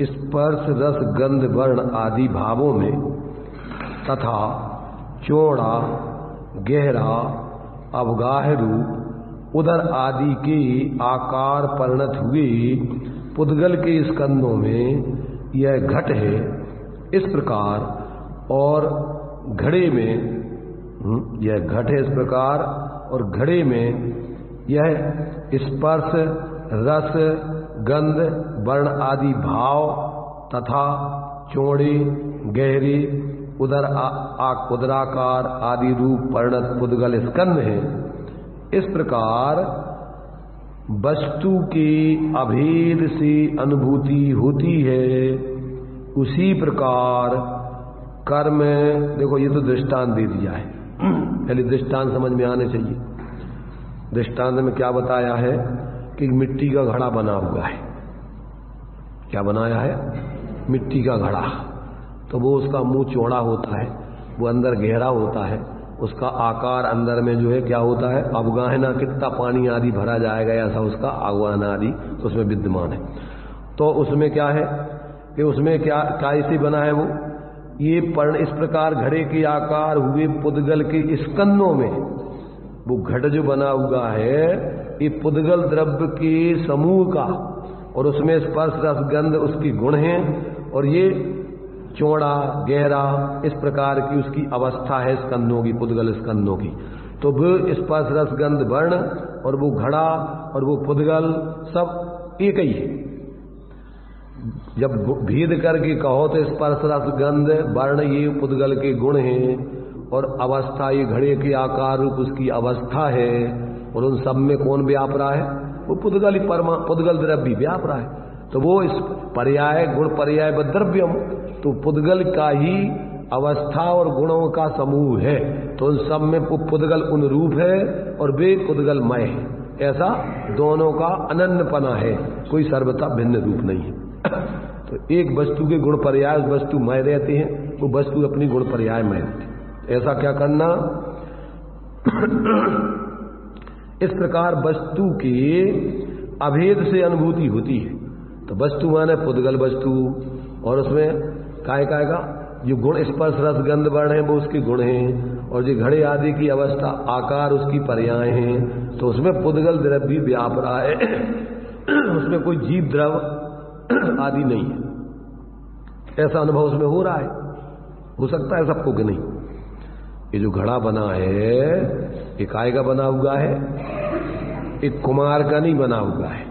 स्पर्श रस गंध वर्ण आदि भावों में तथा चौड़ा गहरा अवगाह रूप उदर आदि के आकार परिणत हुए पुद्गल के स्कंदों में यह घट है, इस प्रकार और घड़े में यह घट है, इस प्रकार और घड़े में यह स्पर्श रस गंध वर्ण आदि भाव तथा चौड़े गहरे उदराकार आदि रूप परिणत पुद्गल स्कंद है। इस प्रकार वस्तु के अभेद से अनुभूति होती है, उसी प्रकार कर्म, देखो ये तो दृष्टांत दे दिया है, पहले दृष्टांत समझ में आने चाहिए। दृष्टांत में क्या बताया है कि मिट्टी का घड़ा बना हुआ है। क्या बनाया है? मिट्टी का घड़ा। तो वो उसका मुंह चौड़ा होता है, वो अंदर गहरा होता है, उसका आकार अंदर में जो है क्या होता है, अवगाहना कितना पानी आदि भरा जाएगा ऐसा उसका अवगाहना आदि तो उसमें विद्यमान है। तो उसमें क्या है कि उसमें क्या कैसे बना है वो, ये पर्ण इस प्रकार घड़े के आकार हुए पुद्गल के स्कंदों में, वो घट जो बना हुआ है ये पुद्गल द्रव्य के समूह का, और उसमें स्पर्श रस गंध उसकी गुण हैं, और ये चौड़ा गहरा इस प्रकार की उसकी अवस्था है स्कंदों की, पुद्गल स्कंदों की। तो वो स्पर्श रस गंध वर्ण और वो घड़ा और वो पुद्गल सब एक ही है। जब भेद करके कहो तो स्पर्श रस गंध वर्ण ये पुद्गल के गुण हैं, और अवस्था ये घड़े के आकार रूप उसकी अवस्था है, और उन सब में कौन व्याप रहा है? वो पुद्गल ही पुद्गल द्रव्य व्याप रहा है। तो वो इस पर्याय गुण पर्याय व द्रव्यम, तो पुद्गल का ही अवस्था और गुणों का समूह है। तो उन सब में पुद्गल उन रूप है और वे पुद्गलमय है, ऐसा दोनों का अनन्यपना है, कोई सर्वथा भिन्न रूप नहीं है। तो एक वस्तु के गुण पर्याय उस वस्तु मय रहते हैं, वो वस्तु अपनी गुण पर्याय मय रहती है। ऐसा क्या करना? इस प्रकार वस्तु के अभेद से अनुभूति होती है। तो वस्तु माने पुद्गल वस्तु, और उसमें काय का जो गुण स्पर्श रस गंध वर्ण है वो उसके गुण हैं, और जो घड़े आदि की अवस्था आकार उसकी पर्याय हैं। तो उसमें पुद्गल द्रव्य व्याप रहा है, उसमें कोई जीव द्रव आदि नहीं है। ऐसा अनुभव उसमें हो रहा है, हो सकता है सबको कि नहीं। ये जो घड़ा बना है ये काय का बना हुआ है? एक कुमार का नहीं बना हुआ है,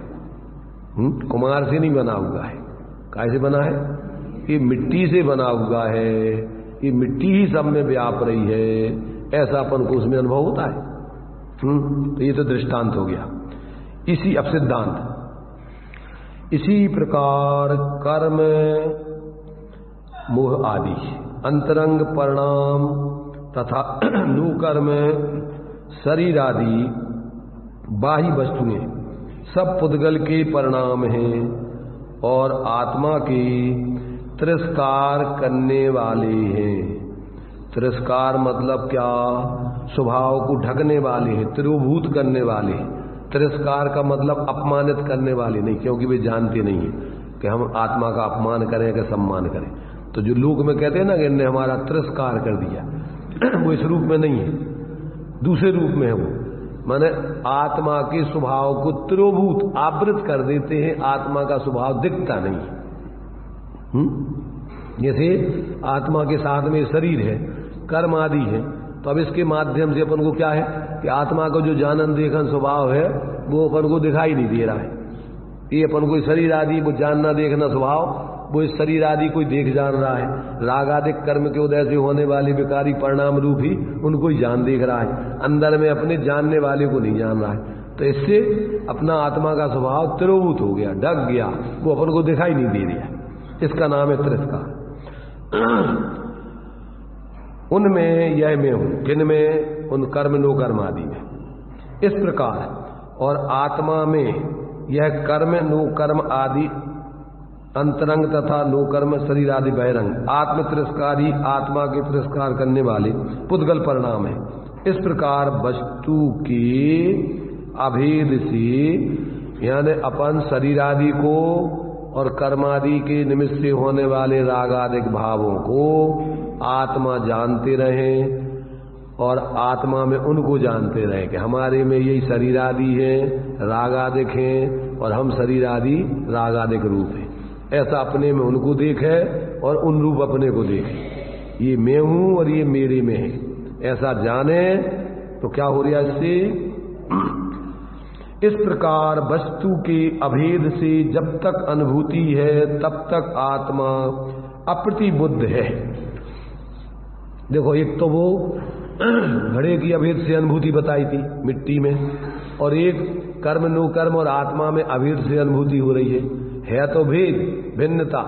कुमार से नहीं बना हुआ है। काय से बना है? ये मिट्टी से बना हुआ है, ये मिट्टी ही सब में व्याप रही है, ऐसा अपन को उसमें अनुभव होता है। तो ये तो दृष्टांत हो गया। इसी अब सिद्धांत, इसी प्रकार कर्म मोह आदि अंतरंग परिणाम तथा नुकर्म शरीर आदि बाह्य वस्तुएं सब पुद्गल के परिणाम हैं, और आत्मा की तिरस्कार करने वाले हैं। तिरस्कार मतलब क्या? स्वभाव को ढकने वाले हैं, तिरोभूत करने वाले हैं। तिरस्कार का मतलब अपमानित करने वाले नहीं, क्योंकि वे जानते नहीं है कि हम आत्मा का अपमान करें कि सम्मान करें। तो जो लोग में कहते हैं ना कि इन्हें हमारा तिरस्कार कर दिया, वो इस रूप में नहीं है, दूसरे रूप में है। वो माने आत्मा के स्वभाव को तिरोभूत आवृत कर देते हैं, आत्मा का स्वभाव दिखता नहीं है। जैसे आत्मा के साथ में शरीर है, कर्म आदि है, तो अब इसके माध्यम से अपन को क्या है कि आत्मा का जो जानन देखन स्वभाव है वो अपन को दिखाई नहीं दे रहा है। ये अपन को शरीर आदि वो जानना देखना स्वभाव, वो इस शरीर आदि को देख जान रहा है। राग आदि कर्म के उदय से होने वाले विकारी परिणाम रूप ही उनको ही जान देख रहा है, अंदर में अपने जानने वाले को नहीं जान रहा है। तो इससे अपना आत्मा का स्वभाव तिरोभूत हो गया, ढक गया, वो अपन को दिखाई नहीं दे रहा। इसका नाम है तिरस्कार। उनमें यह मैं हूं, किन में? उन कर्म नो कर्म आदि में। इस प्रकार और आत्मा में यह कर्म नो कर्म आदि अंतरंग तथा नोकर्म शरीर आदि बहिरंग, आत्म तिरस्कारी आत्मा के तिरस्कार करने वाले पुद्गल परिणाम है। इस प्रकार वस्तु के अभेद से यानी अपन शरीर आदि को और कर्मादि के निमित्त से होने वाले रागादिक भावों को आत्मा जानते रहें और आत्मा में उनको जानते रहें कि हमारे में यही शरीर आदि है, रागादिक हैं और हम शरीर आदि रागादिक रूप है। ऐसा अपने में उनको देखे और उन रूप अपने को देखे, ये मैं हूं और ये मेरे में है, ऐसा जाने तो क्या हो रहा है इससे? इस प्रकार वस्तु के अभेद से जब तक अनुभूति है तब तक आत्मा अप्रतिबुद्ध है। देखो, एक तो वो घड़े की अभेद से अनुभूति बताई थी मिट्टी में, और एक कर्म नो कर्म और आत्मा में अभेद से अनुभूति हो रही है तो भेद भिन्नता,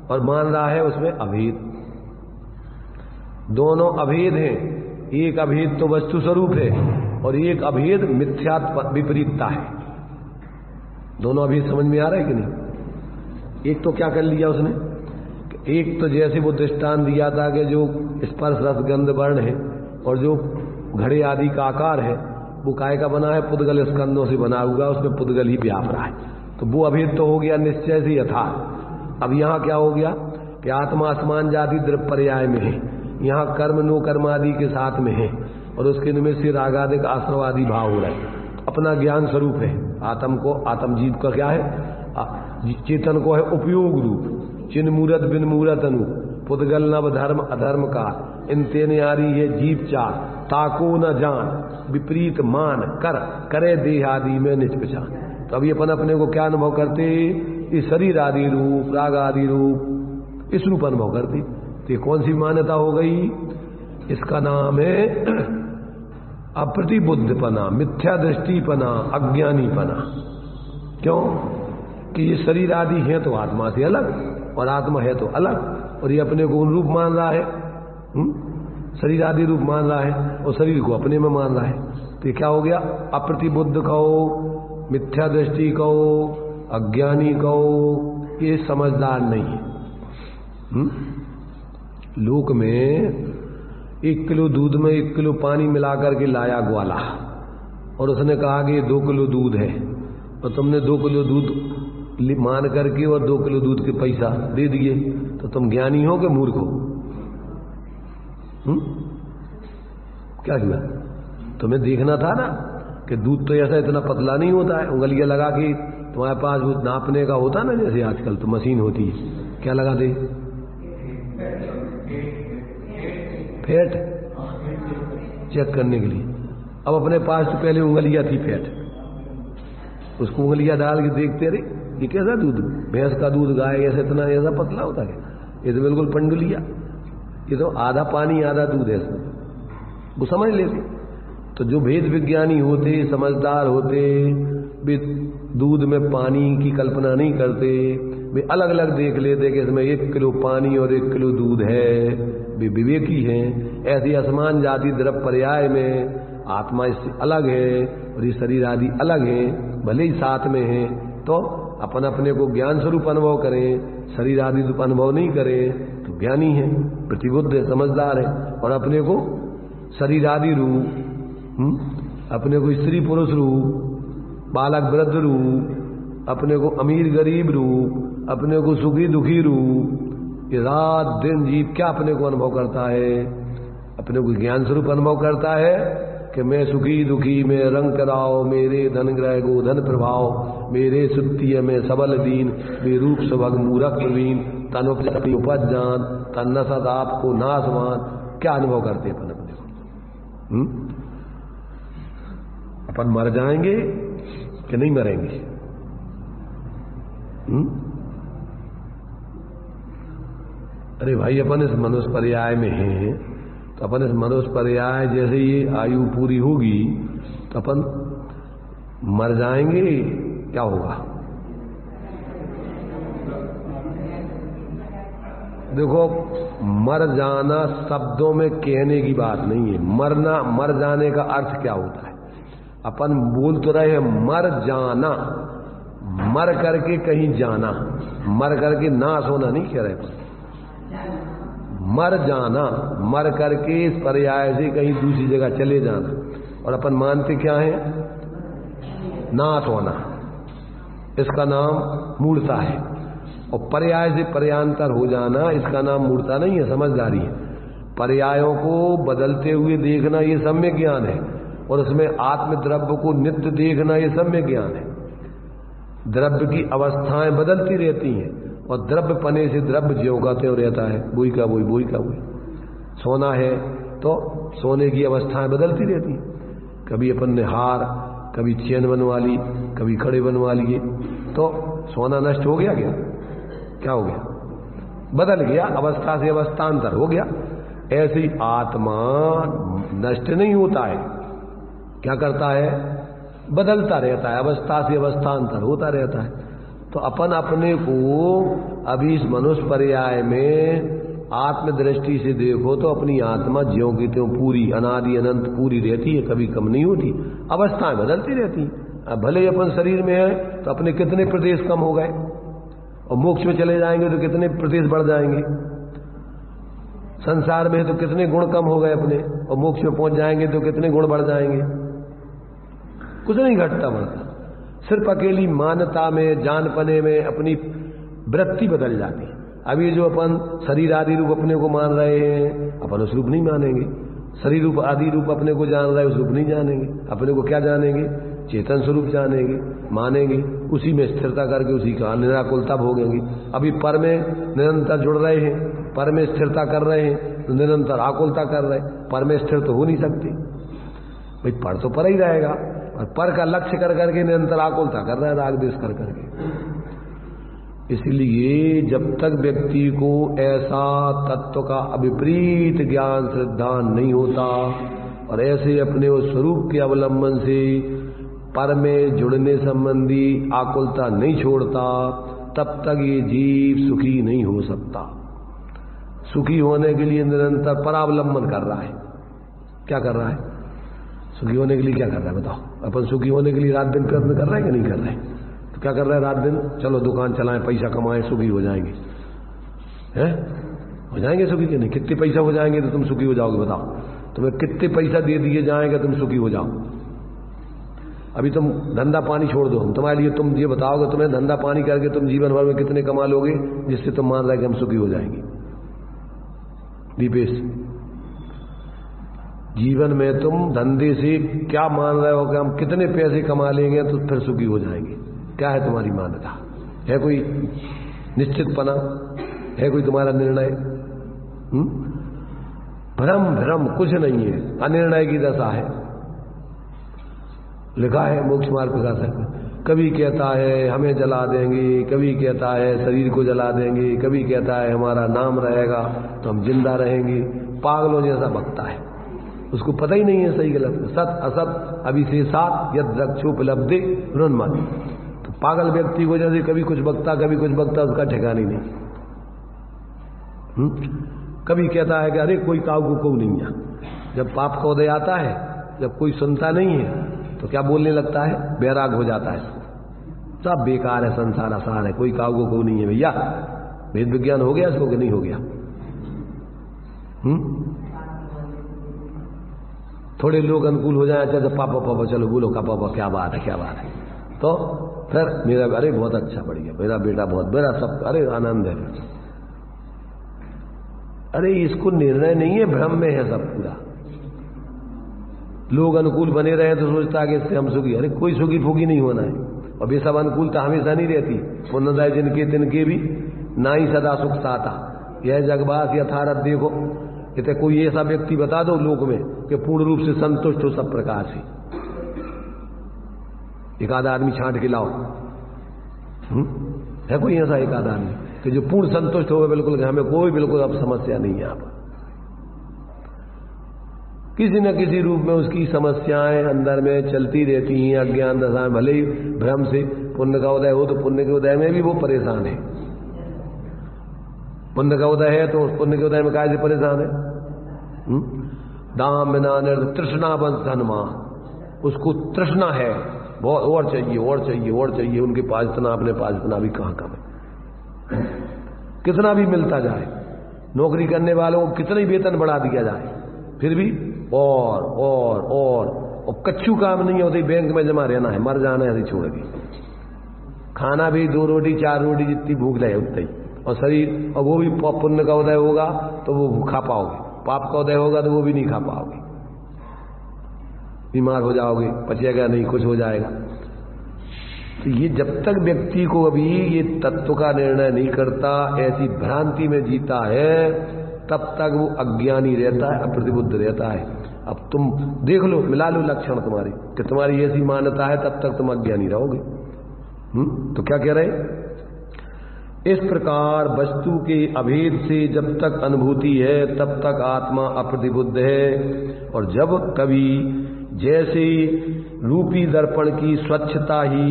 और मान रहा है उसमें अभेद। दोनों अभेद हैं, एक अभेद तो वस्तु स्वरूप है और एक अभेद मिथ्यात्व विपरीतता है। दोनों अभेद समझ में आ रहा है कि नहीं? एक तो क्या कर लिया उसने, एक तो जैसे वो दृष्टांत दिया था कि जो स्पर्श रस गंध वर्ण है और जो घड़े आदि का आकार है वो काय का बना है? पुद्गल स्कंदों से बना हुआ, उसमें पुद्गल ही व्याप रहा है। तो वो अभेद तो हो गया निश्चय से यथार्थ। अब यहाँ क्या हो गया कि आत्मा असमान जाति द्रव्य पर्याय में है, यहाँ कर्म नो कर्म आदि के साथ में है और उसके निमित्त से रागादिक आश्रवादी भाव हो रहा है। अपना ज्ञान स्वरूप है आत्म को, आत्म जीव का क्या है? चेतन को है उपयोग रूप, चिन्ह मूरत बिन मूरत अनु, पुद्गल नव धर्म अधर्म का, इन तेने आरी है जीव चार, ताको न जान विपरीत मान कर करे देह आदि में निज पहचान। तो अभी अपन अपने को क्या अनुभव करते? इस शरीर आदि रूप, राग आदि रूप, इस रूप अनुभव करते। तो ये कौन सी मान्यता हो गई? इसका नाम है अप्रतिबुद्धपना, मिथ्या दृष्टिपना, अज्ञानीपना। क्यों कि ये शरीर आदि है तो आत्मा से अलग और आत्मा है तो अलग, और ये अपने को उन रूप मान रहा है, शरीर आदि रूप मान रहा है और शरीर को अपने में मान रहा है। तो ये क्या हो गया? अप्रतिबुद्ध कहो, मिथ्या दृष्टि कहो, अज्ञानी कहो, ये समझदार नहीं है। लोक में 1 किलो दूध में 1 किलो पानी मिलाकर के लाया ग्वाला और उसने कहा कि 2 किलो दूध है, और तुमने 2 किलो दूध मान करके और 2 किलो दूध के पैसा दे दिए, तो तुम ज्ञानी हो कि मूर्ख हो? क्या किया? तुम्हें देखना था ना कि दूध तो ऐसा इतना पतला नहीं होता है, उंगलियां लगा के तुम्हारे पास वो नापने का होता ना, जैसे आजकल तो मशीन होती है, क्या लगा दे? फैट चेक करने के लिए। अब अपने पास तो पहले उंगलियां थी फैट, उसको उंगलियां डाल के देखते रहे ये कैसा दूध, भैंस का दूध, गाय ऐसा इतना ऐसा पतला होता है? ये तो बिल्कुल पंडुलिया, ये तो आधा पानी आधा दूध है इसमें, वो समझ लेते। तो जो भेद विज्ञानी होते, समझदार होते, वे दूध में पानी की कल्पना नहीं करते, वे अलग अलग देख लेते कि इसमें 1 किलो पानी और 1 किलो दूध है, वे विवेकी हैं। ऐसी असमान जाति द्रव्य पर्याय में आत्मा इससे अलग है और ये शरीर आदि अलग है, भले ही साथ में है, तो अपन अपने को ज्ञान स्वरूप अनुभव करें, शरीर आदि रूप अनुभव नहीं करें तो ज्ञानी है, प्रतिबुद्ध है, समझदार है। और अपने को शरीर आदि रूप, अपने को स्त्री पुरुष रूप, बालक वृद्ध रूप, अपने को अमीर गरीब रूप, अपने को सुखी दुखी रूप, ये रात दिन जीव क्या अपने को अनुभव करता है? अपने को ज्ञान स्वरूप अनुभव करता है कि मैं सुखी दुखी में रंग कराओ, मेरे धन ग्रह गोधन प्रभाव, मेरे सुत्तीय में सबल दीन, बेरूप सुभग मूरख प्रवीण, तन उपज जान, तन न सद आपको नासवान। क्या अनुभव करते अपन अपने को? अपन मर जाएंगे कि नहीं मरेंगे? अरे भाई, अपन इस मनुष्य पर्याय में हैं, तो अपन इस मनुष्य पर्याय जैसे ये आयु पूरी होगी तो अपन मर जाएंगे, क्या होगा? देखो, मर जाना शब्दों में कहने की बात नहीं है। मरना, मर जाने का अर्थ क्या होता है? अपन बोल तो रहे हैं मर जाना, मर करके कहीं जाना, मर करके नाश होना नहीं कह रहे, मर जाना, मर करके इस पर्याय से कहीं दूसरी जगह चले जाना। और अपन मानते क्या है? नाश होना, इसका नाम मूढ़ता है। और पर्याय से पर्यांतर हो जाना, इसका नाम मूढ़ता नहीं है, समझदारी है। पर्यायों को बदलते हुए देखना ये सम्यक ज्ञान है, और उसमें आत्म द्रव्य को नित्य देखना ये सम्यक ज्ञान है। द्रव्य की अवस्थाएं बदलती रहती हैं, और द्रव्य पने से द्रव्य ज्यों का त्यों रहता है, बोई का बोई, बोई का बोई। सोना है तो सोने की अवस्थाएं बदलती रहती हैं, कभी अपन ने हार, कभी चैन बनवा ली, कभी खड़े बनवा लिए, तो सोना नष्ट हो गया क्या हो गया? बदल गया, अवस्था से अवस्थांतर हो गया। ऐसे ही आत्मा नष्ट नहीं होता है, क्या करता है? बदलता रहता है, अवस्था से अवस्थांतर होता रहता है। तो अपन अपने को अभी इस मनुष्य पर्याय में आत्मदृष्टि से देखो तो अपनी आत्मा ज्यों की त्यों पूरी अनादि अनंत पूरी रहती है, कभी कम नहीं होती, अवस्थाएं बदलती रहती हैं। अब भले अपन शरीर में है तो अपने कितने प्रदेश कम हो गए, और मोक्ष में चले जाएंगे तो कितने प्रदेश बढ़ जाएंगे। संसार में तो कितने गुण कम हो गए अपने, और मोक्ष में पहुंच जाएंगे तो कितने गुण बढ़ जाएंगे। कुछ नहीं घटता बढ़ता, सिर्फ अकेली मान्यता में, जानपने में अपनी वृत्ति बदल जाती है। अभी जो अपन शरीर आदि रूप अपने को मान रहे हैं, अपन उस रूप नहीं मानेंगे। शरीर रूप आदि रूप अपने को जान रहे हैं, उस रूप नहीं जानेंगे। अपने को क्या जानेंगे? चेतन स्वरूप जानेंगे, मानेंगे, उसी में स्थिरता करके उसी का निराकुलता भोगेंगे। अभी पर में निरंतर जुड़ रहे हैं, पर में स्थिरता कर रहे हैं, तो निरंतर आकुलता कर रहे हैं। पर में स्थिर तो हो नहीं सकती भाई, पर तो पर ही रहेगा, और पर का लक्ष्य कर करके निरंतर आकुलता कर रहा है, राग देश कर करके। इसलिए जब तक व्यक्ति को ऐसा तत्व का अविपरीत ज्ञान श्रद्धान नहीं होता, और ऐसे अपने उस स्वरूप के अवलंबन से पर में जुड़ने संबंधी आकुलता नहीं छोड़ता, तब तक ये जीव सुखी नहीं हो सकता। सुखी होने के लिए निरंतर परावलंबन कर रहा है। क्या कर रहा है? सुखी होने के लिए क्या कर रहा है बताओ? अपन सुखी होने के लिए रात दिन प्रयत्न कर रहे हैं कि नहीं कर रहे हैं? तो क्या कर रहे हैं रात दिन? चलो दुकान चलाएं, पैसा कमाएं, सुखी हो जाएंगे। हैं? हो जाएंगे सुखी कि नहीं? कितने पैसा हो जाएंगे तो तुम सुखी हो जाओगे बताओ? तुम्हें कितने पैसा दे दिए जाएंगे तुम सुखी हो जाओ? अभी तुम धंधा पानी छोड़ दो, हम तुम्हारे लिए, तुम ये बताओगे तुम्हें धंधा पानी करके तुम जीवन भर में कितने कमा लोगे जिससे तुम मान रहे कि हम सुखी हो जाएंगे? दीपेश, जीवन में तुम धंधे से क्या मान रहे हो कि हम कितने पैसे कमा लेंगे तो फिर सुखी हो जाएंगे? क्या है तुम्हारी मान्यता? है कोई निश्चितपना? है कोई तुम्हारा निर्णय? भ्रम भ्रम कुछ नहीं है, अनिर्णय की दशा है। लिखा है मोक्ष मार्ग प्रकाशक, कभी कहता है हमें जला देंगे, कभी कहता है शरीर को जला देंगे, कभी कहता है हमारा नाम रहेगा तो हम जिंदा रहेंगे। पागलों जैसा बकता है, उसको पता ही नहीं है सही गलत, सत असत अभिशेषात यद रक्षोपलब्धि रुन्मत। तो पागल व्यक्ति को जैसे कभी कुछ बकता कभी कुछ बकता, उसका ठिकाना नहीं। कभी कहता है कि अरे कोई काऊ को नहीं है। जब पाप का उदय आता है, जब कोई सुनता नहीं है तो क्या बोलने लगता है? बैराग हो जाता है, सब बेकार है, संसार आसान है, कोई काऊ को नहीं है। भैया वेद विज्ञान हो गया इसको कि नहीं हो गया? थोड़े लोग अनुकूल हो जाए, अच्छा पापा पापा चलो बोलो का पापा, क्या बात है क्या बात है, तो फिर मेरा अरे बहुत अच्छा बढ़िया, मेरा बेटा बहुत, मेरा सब अरे आनंद है। अरे इसको निर्णय नहीं है, भ्रम में है सब पूरा। लोग अनुकूल बने रहे तो सोचता है कि इससे हम सुखी। अरे कोई सुखी फुखी नहीं होना है, और ये सब अनुकूलता हमेशा नहीं रहती। पुण्यदाय जिनके तिनके भी ना ही सदा सुख साता, यह जगबास यथारथ देखो। कहते कोई ऐसा व्यक्ति बता दो लोक में कि पूर्ण रूप से संतुष्ट हो सब प्रकार से, एक आधा आदमी छांट के लाओ। है कोई ऐसा एक आधा आदमी कि जो पूर्ण संतुष्ट हो बिल्कुल, हमें कोई बिल्कुल अब समस्या नहीं है यहाँ पर? किसी न किसी रूप में उसकी समस्याएं अंदर में चलती रहती हैं, अज्ञान दशा में, भले ही भ्रम से पुण्य का उदय हो तो पुण्य के उदय में भी वो परेशान है। पुण्य का उदय है तो उस पुण्य के उदय में कैसे परेशान है? दाम बिना तृष्णा बंस धनमा, उसको तृष्णा है बहुत, और चाहिए और चाहिए और चाहिए। उनके पास इतना, अपने पास इतना भी कहाँ कम है। कितना भी मिलता जाए, नौकरी करने वालों को कितना ही वेतन बढ़ा दिया जाए, फिर भी और कच्चू काम नहीं होती, बैंक में जमा रहना है, मर जाना है ऐसे छोड़ के। खाना भी 2 रोटी 4 रोटी जितनी भूख लगे उतना ही, और शरीर, और वो भी पुण्य का उदय होगा तो वो खा पाओगे, पाप का उदय होगा तो वो भी नहीं खा पाओगे, बीमार हो जाओगे, पचेगा नहीं, कुछ हो जाएगा। तो ये जब तक व्यक्ति को अभी ये तत्व का निर्णय नहीं करता, ऐसी भ्रांति में जीता है, तब तक वो अज्ञानी रहता है, अप्रतिबुद्ध रहता है। अब तुम देख लो, मिला लो लक्षण तुम्हारी, कि तुम्हारी ऐसी मान्यता है, तब तक तुम अज्ञानी रहोगे। तो क्या कह रहे? इस प्रकार वस्तु के अभेद से जब तक अनुभूति है, तब तक आत्मा अप्रतिबुद्ध है। और जब कभी जैसे रूपी दर्पण की स्वच्छता ही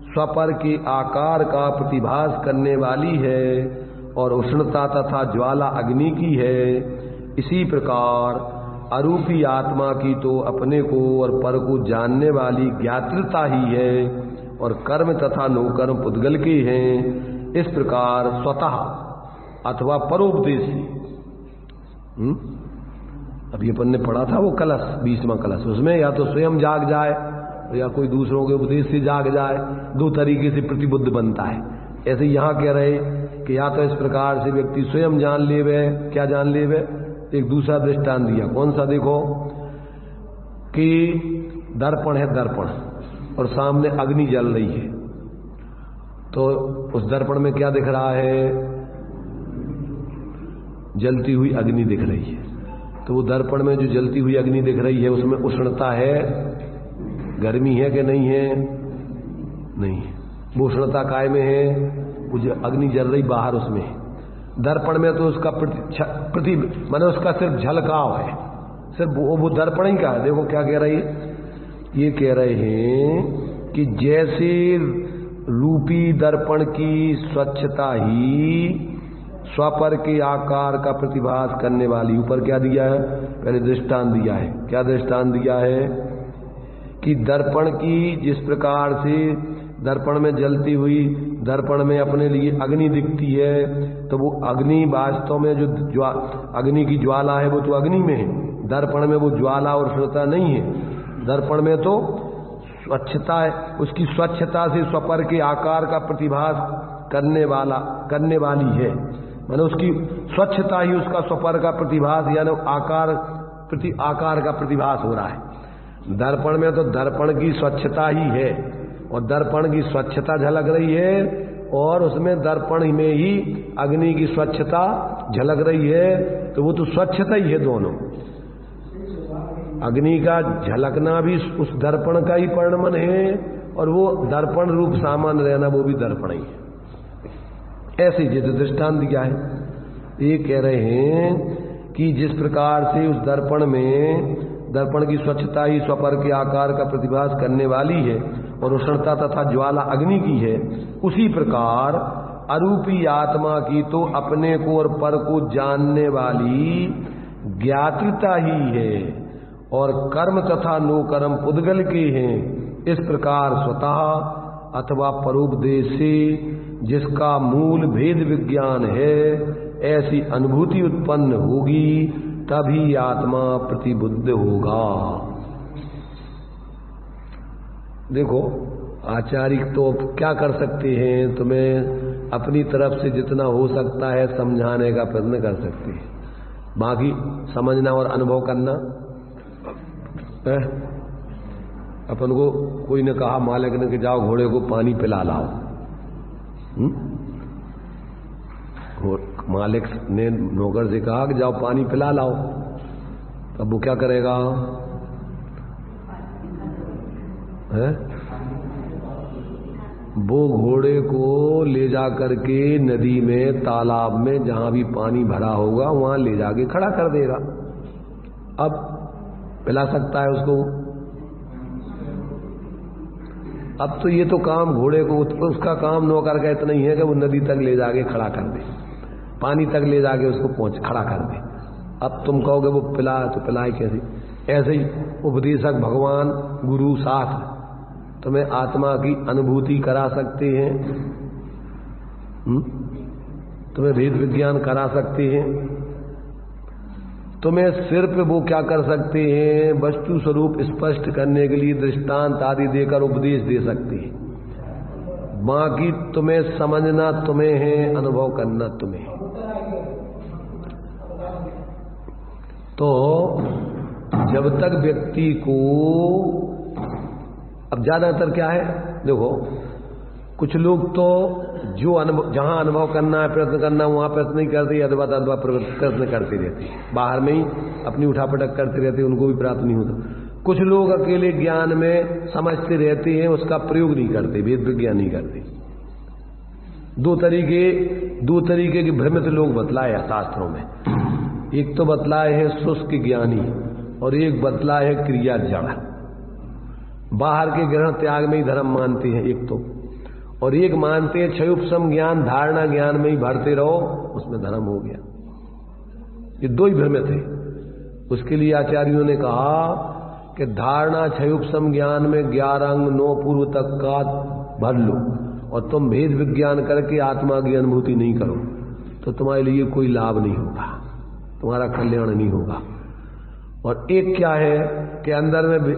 स्वपर के आकार का प्रतिभास करने वाली है और उष्णता तथा ज्वाला अग्नि की है, इसी प्रकार अरूपी आत्मा की तो अपने को और पर को जानने वाली ज्ञातृता ही है और कर्म तथा नोकर्म पुद्गल के हैं। इस प्रकार स्वतः अथवा परोपदेशी, अभी अपन ने पढ़ा था वो कलश, 20वां कलश, उसमें या तो स्वयं जाग जाए या कोई दूसरों के उपदेश से जाग जाए, 2 तरीके से प्रतिबुद्ध बनता है। ऐसे यहां कह रहे कि या तो इस प्रकार से व्यक्ति स्वयं जान लेवे, क्या जान लेवे, एक दूसरा दृष्टांत दिया, कौन सा देखो, कि दर्पण है, दर्पण, और सामने अग्नि जल रही है, तो उस दर्पण में क्या दिख रहा है? जलती हुई अग्नि दिख रही है। तो वो दर्पण में जो जलती हुई अग्नि दिख रही है, उसमें उष्णता है, गर्मी है कि नहीं है? नहीं है। वो उष्णता काय में है? वो जो अग्नि जल रही बाहर उसमें है। दर्पण में तो उसका प्रति माने उसका सिर्फ झलकाव है, सिर्फ वो दर्पण ही का है। देखो क्या कह रही है, ये कह रहे हैं कि जैसे रूपी दर्पण की स्वच्छता ही स्वपर के आकार का प्रतिभास करने वाली, ऊपर क्या दिया है, पहले दृष्टांत दिया है। क्या दृष्टांत दिया है? कि दर्पण की जिस प्रकार से दर्पण में जलती हुई, दर्पण में अपने लिए अग्नि दिखती है, तो वो अग्नि वास्तव में जो अग्नि की ज्वाला है वो तो अग्नि में है, दर्पण में वो ज्वाला और उष्णता नहीं है। दर्पण में तो स्वच्छता है, उसकी स्वच्छता से स्वपर के आकार का प्रतिभास करने वाली है, माने उसकी स्वच्छता ही उसका स्वपर का प्रतिभास यानी आकार का प्रतिभास हो रहा है। दर्पण में तो दर्पण की स्वच्छता ही है और दर्पण की स्वच्छता झलक रही है, और उसमें दर्पण में ही अग्नि की स्वच्छता झलक रही है, तो वो तो स्वच्छता ही है दोनों। अग्नि का झलकना भी उस दर्पण का ही परिणमन है, और वो दर्पण रूप सामान रहना वो भी दर्पण ही है। ऐसे जैसे दृष्टांत दिया है, ये कह रहे हैं कि जिस प्रकार से उस दर्पण की स्वच्छता ही स्वपर के आकार का प्रतिभास करने वाली है और उष्णता तथा ज्वाला अग्नि की है, उसी प्रकार अरूपी आत्मा की तो अपने को और पर को जानने वाली ज्ञातृता ही है और कर्म तथा नो कर्म पुद्गल के हैं। इस प्रकार स्वतः अथवा परोपदेश से जिसका मूल भेद विज्ञान है, ऐसी अनुभूति उत्पन्न होगी, तभी आत्मा प्रतिबुद्ध होगा। देखो आचार्य तो क्या कर सकते हैं, तुम्हें अपनी तरफ से जितना हो सकता है समझाने का प्रयत्न कर सकते हैं, बाकी समझना और अनुभव करना है। अपन को कोई ने कहा मालिक ने कि जाओ घोड़े को पानी पिला लाओ, मालिक ने नौकर से कहा कि जाओ पानी पिला लाओ, तब वो क्या करेगा है? वो घोड़े को ले जा करके नदी में, तालाब में, जहां भी पानी भरा होगा वहां ले जाके खड़ा कर देगा। अब पिला सकता है उसको? अब तो ये तो काम घोड़े को, उसका काम नौकर का इतना ही है कि वो नदी तक ले जाके खड़ा कर दे, पानी तक ले जाके उसको खड़ा कर दे। अब तुम कहोगे वो पिला, तो पिलाए कैसे? ऐसे ही उपदेशक भगवान, गुरु, शास्त्र तुम्हें आत्मा की अनुभूति करा सकते हैं। तुम्हें भेद विज्ञान करा सकते हैं, तुम्हें सिर्फ वो क्या कर सकते हैं, वस्तु स्वरूप स्पष्ट करने के लिए दृष्टांत आदि देकर उपदेश दे सकते हैं। बाकी तुम्हें समझना तुम्हें है, अनुभव करना तुम्हें है। तो जब तक व्यक्ति को, अब ज्यादातर क्या है, देखो कुछ लोग तो जो अनुभव, जहां अनुभव करना है, प्रयत्न करना, वहां प्रयत्न नहीं करते, अथवा अथवा प्रयत्न करते रहते, बाहर में ही अपनी उठापटक करते रहते, उनको भी प्राप्त नहीं होता। कुछ लोग अकेले ज्ञान में समझते रहते हैं, उसका प्रयोग नहीं करते, भेद विज्ञान नहीं करते। दो तरीके के भ्रमित लोग बतलाए हैं शास्त्रों में। एक तो बतलाए है शुष्क ज्ञानी और एक बतलाए है क्रिया जड़। बाहर के ग्रहण त्याग में ही धर्म मानते हैं एक तो, और एक मानते हैं क्षयोपशम ज्ञान, धारणा ज्ञान में ही भरते रहो, उसमें धर्म हो गया। ये दो ही भ्रमित है। उसके लिए आचार्यों ने कहा कि धारणा क्षयोपशम ज्ञान में 11 अंग 9 पूर्व तक का भर लो और तुम भेद विज्ञान करके आत्मा की अनुभूति नहीं करो तो तुम्हारे लिए कोई लाभ नहीं होगा, तुम्हारा कल्याण नहीं होगा। और एक क्या है कि अंदर में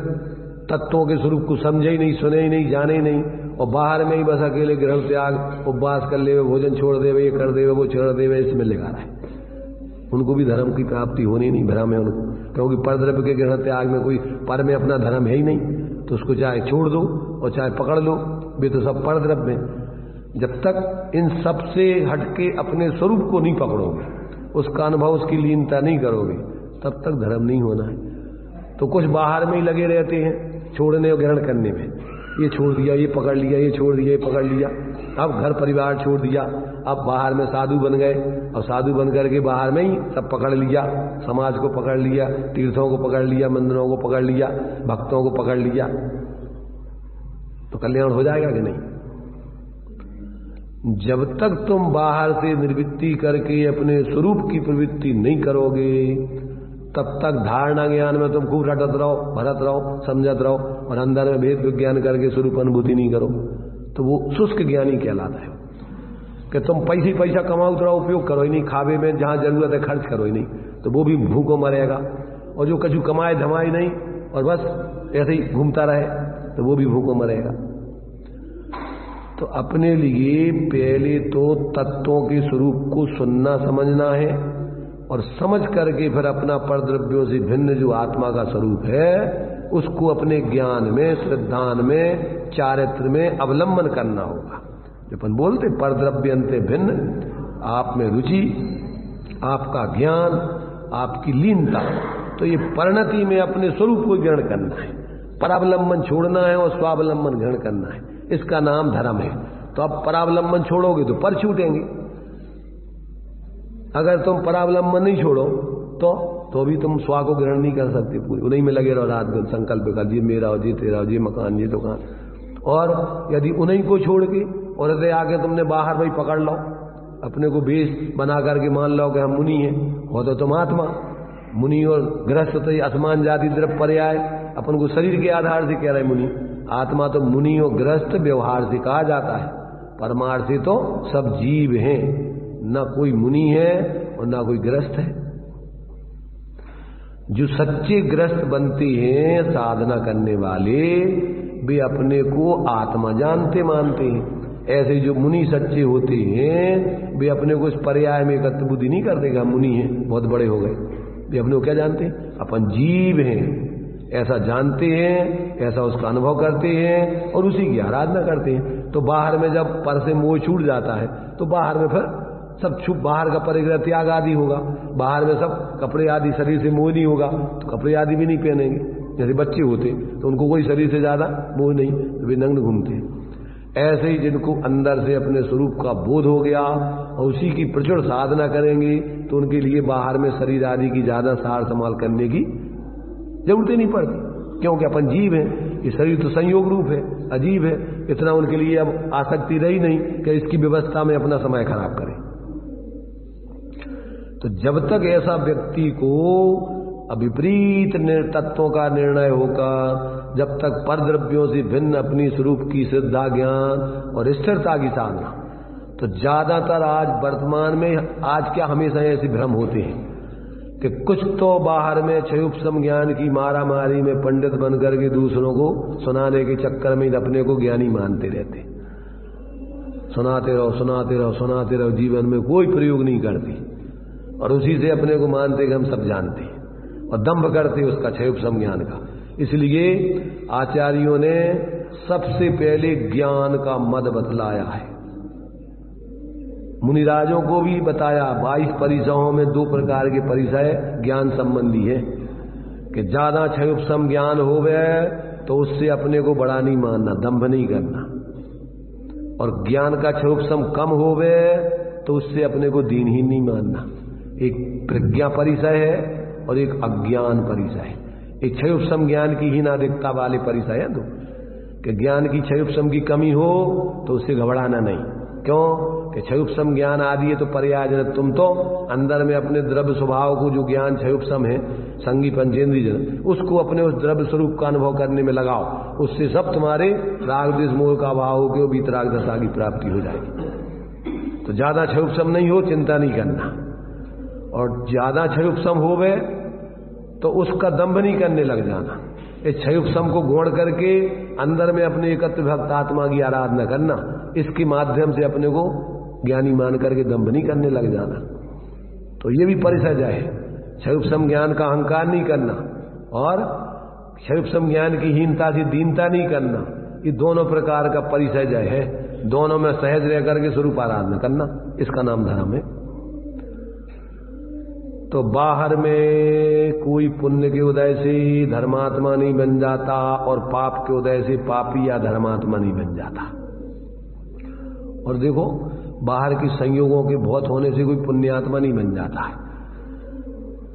तत्वों के स्वरूप को समझे ही नहीं, सुने ही नहीं, जाने ही नहीं, और बाहर में ही बस अकेले ग्रहण त्याग, उपवास कर ले, भोजन छोड़ देवे, ये कर देवे, वो छोड़ देवे, इसमें लगा रहा है। उनको भी धर्म की प्राप्ति होनी नहीं, भ्रम है उनको, क्योंकि परद्रव्य के ग्रहण त्याग में कोई पर में अपना धर्म है ही नहीं, तो उसको चाहे छोड़ दो और चाहे पकड़ लो, वे तो सब परद्रव्य में। जब तक इन सब से हटके अपने स्वरूप को नहीं पकड़ोगे, उसका अनुभव, उसकी लीनता नहीं करोगे, तब तक धर्म नहीं होना है। तो कुछ बाहर में ही लगे रहते हैं छोड़ने और ग्रहण करने में, ये छोड़ दिया, ये पकड़ लिया, ये छोड़ दिया, ये पकड़ लिया, अब घर परिवार छोड़ दिया, अब बाहर में साधु बन गए, और साधु बन करके बाहर में ही सब पकड़ लिया, समाज को पकड़ लिया, तीर्थों को पकड़ लिया, मंदिरों को पकड़ लिया, भक्तों को पकड़ लिया, तो कल्याण हो जाएगा कि नहीं? जब तक तुम बाहर से निर्वृत्ति करके अपने स्वरूप की प्रवृत्ति नहीं करोगे, तब तक धारणा ज्ञान में तुम खूब रटत रहो, भरत रहो, समझत रहो, और अंदर में भेद विज्ञान करके स्वरूप अनुभूति नहीं करो, तो वो शुष्क ज्ञानी कहलाता है। कि तुम पैसा कमाओ तो उपयोग करो ही नहीं, खावे में जहां जरूरत है खर्च करो ही नहीं, तो वो भी भूखों मरेगा। और जो कछु कमाए धमाए नहीं और बस ऐसे ही घूमता रहे, तो वो भी भूखों मरेगा। तो अपने लिए पहले तो तत्वों के स्वरूप को सुनना समझना है, और समझ करके फिर अपना परद्रव्यों से भिन्न जो आत्मा का स्वरूप है उसको अपने ज्ञान में, श्रद्धान में, चारित्र में अवलंबन करना होगा। जो अपन बोलते परद्रव्यंते भिन्न, आप में रुचि, आपका ज्ञान, आपकी लीनता, तो ये परिणति में अपने स्वरूप को ग्रहण करना है, परावलंबन छोड़ना है और स्वावलंबन ग्रहण करना है, इसका नाम धर्म है। तो अब परावलंबन छोड़ोगे तो पर छूटेंगे, अगर तुम परावलंबन नहीं छोड़ो तो भी तुम स्वा को ग्रहण नहीं कर सकते, पूरी उन्हीं में लगे रहो रात दिन, संकल्प कर, ये मेरा हो, ये तेरा हो, ये मकान, ये दुकान। और यदि उन्हीं को छोड़ के और यदि आके तुमने बाहर भाई पकड़ लो, अपने को बेस बना करके मान लो कि हम मुनि हैं, हो तो तुम आत्मा। मुनि और गृहस्थ तो असमान जाति द्रव्य पर्याय, अपन को शरीर के आधार से कह रहे मुनि, आत्मा तो मुनि और गृहस्थ व्यवहार से कहा जाता है, परमार्थ से तो सब जीव हैं, ना कोई मुनि है और ना कोई गृहस्थ है। जो सच्चे गृहस्थ बनते हैं साधना करने वाले, वे अपने को आत्मा जानते मानते हैं। ऐसे जो मुनि सच्चे होते हैं वे अपने को इस पर्याय में एकत्र बुद्धि नहीं करते कि हम मुनि हैं, बहुत बड़े हो गए। वे अपने को क्या जानते हैं? अपन जीव हैं, ऐसा जानते हैं, ऐसा उसका अनुभव करते हैं और उसी की आराधना करते हैं। तो बाहर में जब पर से मोह छूट जाता है तो बाहर में फिर सब छुप, बाहर का परिग्रह त्याग आदि होगा, बाहर में सब कपड़े आदि, शरीर से मोह नहीं होगा तो कपड़े आदि भी नहीं पहनेंगे। जैसे बच्चे होते तो उनको कोई शरीर से ज्यादा मोह नहीं, तो वे नग्न घूमते हैं। ऐसे ही जिनको अंदर से अपने स्वरूप का बोध हो गया और उसी की प्रचुर साधना करेंगे तो उनके लिए बाहर में शरीर आदि की ज्यादा सार संभाल करने की जरूरत ही नहीं पड़ती, क्योंकि अपन जीव है, ये शरीर तो संयोग रूप है, अजीब है, इतना उनके लिए अब आसक्ति रही नहीं कि इसकी व्यवस्था में अपना समय खराब करें। तो जब तक ऐसा व्यक्ति को विपरीत तत्वों का निर्णय होगा, जब तक परद्रव्यों से भिन्न अपनी स्वरूप की श्रद्धा, ज्ञान और स्थिरता की साधना, तो ज्यादातर आज वर्तमान में आज क्या हमेशा ऐसे भ्रम होते हैं कि कुछ तो बाहर में क्षयोपशम ज्ञान की मारा मारी में पंडित बन करके दूसरों को सुनाने के चक्कर में अपने को ज्ञानी मानते रहते, सुनाते रहो सुनाते रहो सुनाते रहो, जीवन में कोई प्रयोग नहीं करती और उसी से अपने को मानते कि हम सब जानते हैं और दंभ करते उसका क्षयोपशम ज्ञान का। इसलिए आचार्यों ने सबसे पहले ज्ञान का मद बतलाया है, मुनिराजों को भी बताया। 22 परिसयों में 2 प्रकार के परिसय ज्ञान संबंधी है कि ज्यादा क्षयोपशम ज्ञान हो गए तो उससे अपने को बड़ा नहीं मानना, दंभ नहीं करना, और ज्ञान का क्षयोपशम कम हो गए तो उससे अपने को दीनहीन नहीं मानना। एक प्रज्ञा परिसय है और एक अज्ञान परिसय है। एक क्षयोपशम ज्ञान की हीनाधिकता वाले परिसय है दो, कि ज्ञान की क्षयोपशम की कमी हो तो उससे घबराना नहीं। क्यों कि क्षयोपशम ज्ञान आदि है तो पर्यायजन, तुम तो अंदर में अपने द्रव्य स्वभाव को जो ज्ञान क्षयोपशम है संगी पंचेंद्रिय उसको अपने उस द्रव्य स्वरूप का अनुभव करने में लगाओ, उससे सब तुम्हारे राग द्वेष मोह का भाव हो के वीतराग दशा की प्राप्ति हो जाएगी। तो ज्यादा क्षयोपशम नहीं हो, चिंता नहीं करना, और ज्यादा क्षयोपशम हो गए तो उसका दंभ नहीं करने लग जाना। इस क्षयोपशम को गोड़ करके अंदर में अपने एकत्र भक्त आत्मा की आराधना करना, इसके माध्यम से अपने को ज्ञानी मान करके दंभ नहीं करने लग जाना। तो ये भी परिसय है, क्षयोपशम ज्ञान का अहंकार नहीं करना और क्षयोपशम ज्ञान की हीनता से दीनता नहीं करना। ये दोनों प्रकार का परिसय है, दोनों में सहज रह करके स्वरूप आराधना करना, इसका नाम धर्म है। तो बाहर में कोई पुण्य के उदय से धर्मात्मा नहीं बन जाता और पाप के उदय से पापी या धर्मात्मा नहीं बन जाता। और देखो बाहर के संयोगों के बहुत होने से कोई पुण्यात्मा नहीं बन जाता है,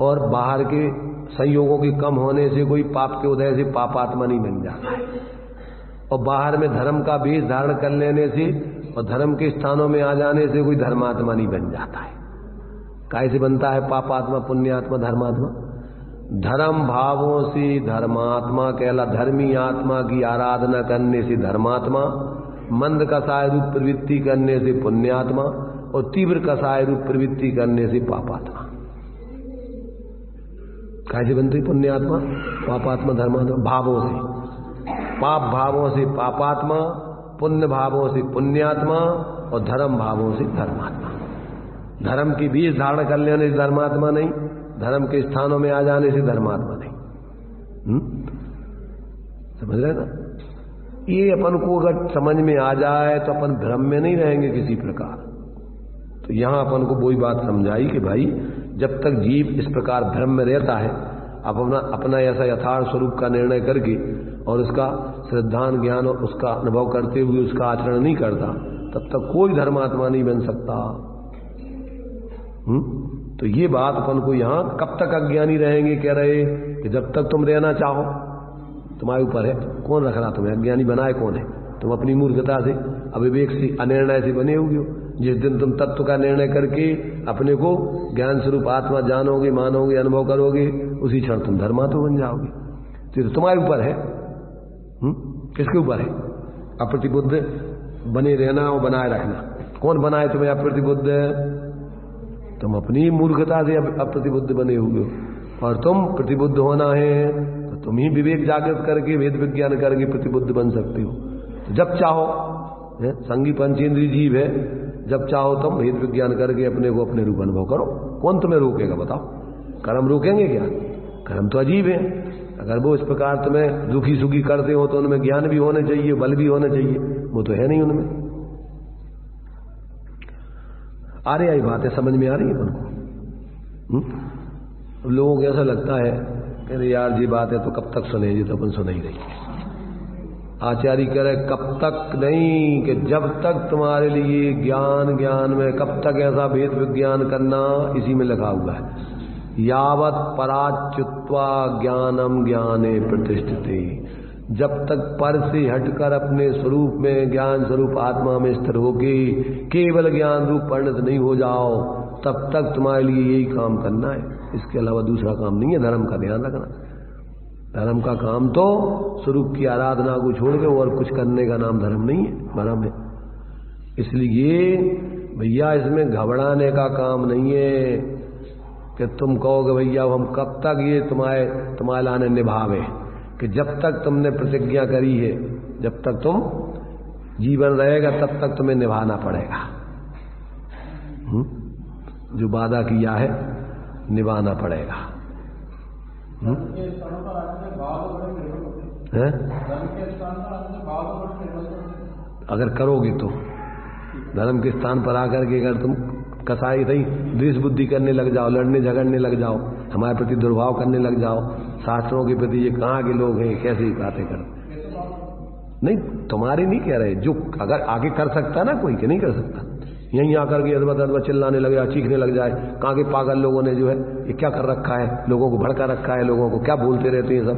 और बाहर के संयोगों के कम होने से कोई पाप के उदय से पापात्मा नहीं बन जाता है, और बाहर में धर्म का वेश धारण कर लेने से और धर्म के स्थानों में आ जाने से कोई धर्मात्मा नहीं बन जाता है। कैसे बनता है पापात्मा पुण्यात्मा धर्मात्मा? धर्म भावों से धर्मात्मा कहला, धर्मी आत्मा की आराधना करने से धर्मात्मा, मंद कसाय रूप प्रवृत्ति करने से पुण्यात्मा और तीव्र कसाय रूप प्रवृत्ति करने से पापात्मा। कैसे बनती पुण्यात्मा पापात्मा धर्मात्मा? भावों से, पाप भावों से पापात्मा, पुण्य भावों से पुण्यात्मा और धर्म भावों से धर्मात्मा। धर्म की बीज धारण कर लेने से धर्मात्मा नहीं, धर्म के स्थानों में आ जाने से धर्मात्मा नहीं। समझ रहे ना? ये अपन को अगर समझ में आ जाए तो अपन भ्रम में नहीं रहेंगे किसी प्रकार। तो यहां अपन को वही बात समझाई कि भाई जब तक जीव इस प्रकार भ्रम में रहता है, अपना ऐसा यथार्थ स्वरूप का निर्णय करके और उसका श्रद्धान ज्ञान और उसका अनुभव करते हुए उसका आचरण नहीं करता, तब तक कोई धर्मात्मा नहीं बन सकता। तो ये बात अपन को यहां कब तक अज्ञानी रहेंगे कह रहे कि जब तक तुम रहना चाहो, तुम्हारे ऊपर है, कौन रख रहा तुम्हें, अज्ञानी बनाए कौन है? तुम अपनी मूर्खता से अविवेक से अनिर्णय से बने हुए हो। जिस दिन तुम तत्व का निर्णय करके अपने को ज्ञान स्वरूप आत्मा जानोगे, मानोगे, अनुभव करोगे, उसी क्षण तुम धर्मात्मा बन जाओगे। तो तुम्हारे ऊपर है। किसके ऊपर है? अप्रतिबुद्ध बने रहना और बनाए रखना। कौन बनाए तुम्हें अप्रतिबुद्ध? तुम अपनी मूर्खता से अप्रतिबुद्ध बने हुए हो, और तुम प्रतिबुद्ध होना है तो तुम ही विवेक जागृत करके वेद विज्ञान करके प्रतिबुद्ध बन सकते हो। तो जब चाहो, संगी पंचेंद्रिय जीव है, जब चाहो तुम वेद विज्ञान करके अपने को अपने रूप अनुभव करो। कौन तुम्हें रोकेगा बताओ? कर्म रोकेंगे क्या? कर्म तो अजीब है। अगर वो इस प्रकार तुम्हें दुखी सुखी करते हो तो उनमें ज्ञान भी होना चाहिए, बल भी होना चाहिए, वो तो है नहीं उनमें। आ रही आई बातें समझ में आ रही है उनको? लोगों को ऐसा लगता है कि यार जी बात है तो कब तक सुनेगी, तो अपन सुन ही रही। आचार्य कह रहे कब तक नहीं, कि जब तक तुम्हारे लिए ज्ञान में, कब तक ऐसा वेद विज्ञान करना, इसी में लिखा हुआ है यावत पराच्युत्वा ज्ञानम ज्ञाने प्रतिष्ठिते। जब तक पर से हटकर अपने स्वरूप में ज्ञान स्वरूप आत्मा में स्थिर होके केवल ज्ञान रूप परिणत नहीं हो जाओ, तब तक तुम्हारे लिए यही काम करना है। इसके अलावा दूसरा काम नहीं है धर्म का, ध्यान रखना। धर्म का काम तो स्वरूप की आराधना को छोड़ के और कुछ करने का नाम धर्म नहीं है। धर्म है इसलिए भैया इसमें घबराने का काम नहीं है कि तुम कहोगे भैया हम कब तक ये तुम्हारे लाने निभावे, कि जब तक तुमने प्रतिज्ञा करी है, जब तक तुम जीवन रहेगा तब तक तुम्हें निभाना पड़ेगा। जो वादा किया है निभाना पड़ेगा। है? अगर करोगे तो धर्म के स्थान पर आकर के अगर तुम कसाई रही द्वेष बुद्धि करने लग जाओ, लड़ने झगड़ने लग जाओ, हमारे प्रति दुर्भाव करने लग जाओ, शास्त्रों के प्रति ये कहाँ के लोग हैं, कैसे ही बातें कर, नहीं तुम्हारी नहीं कह रहे, जो अगर आगे कर सकता ना कोई, कि नहीं कर सकता, यहीं आकर के अदबत चिल्लाने लग जाए, चीखने लग जाए, कहाँ के पागल लोगों ने जो है ये क्या कर रखा है, लोगों को भड़का रखा है, लोगों को क्या बोलते रहते हैं सब,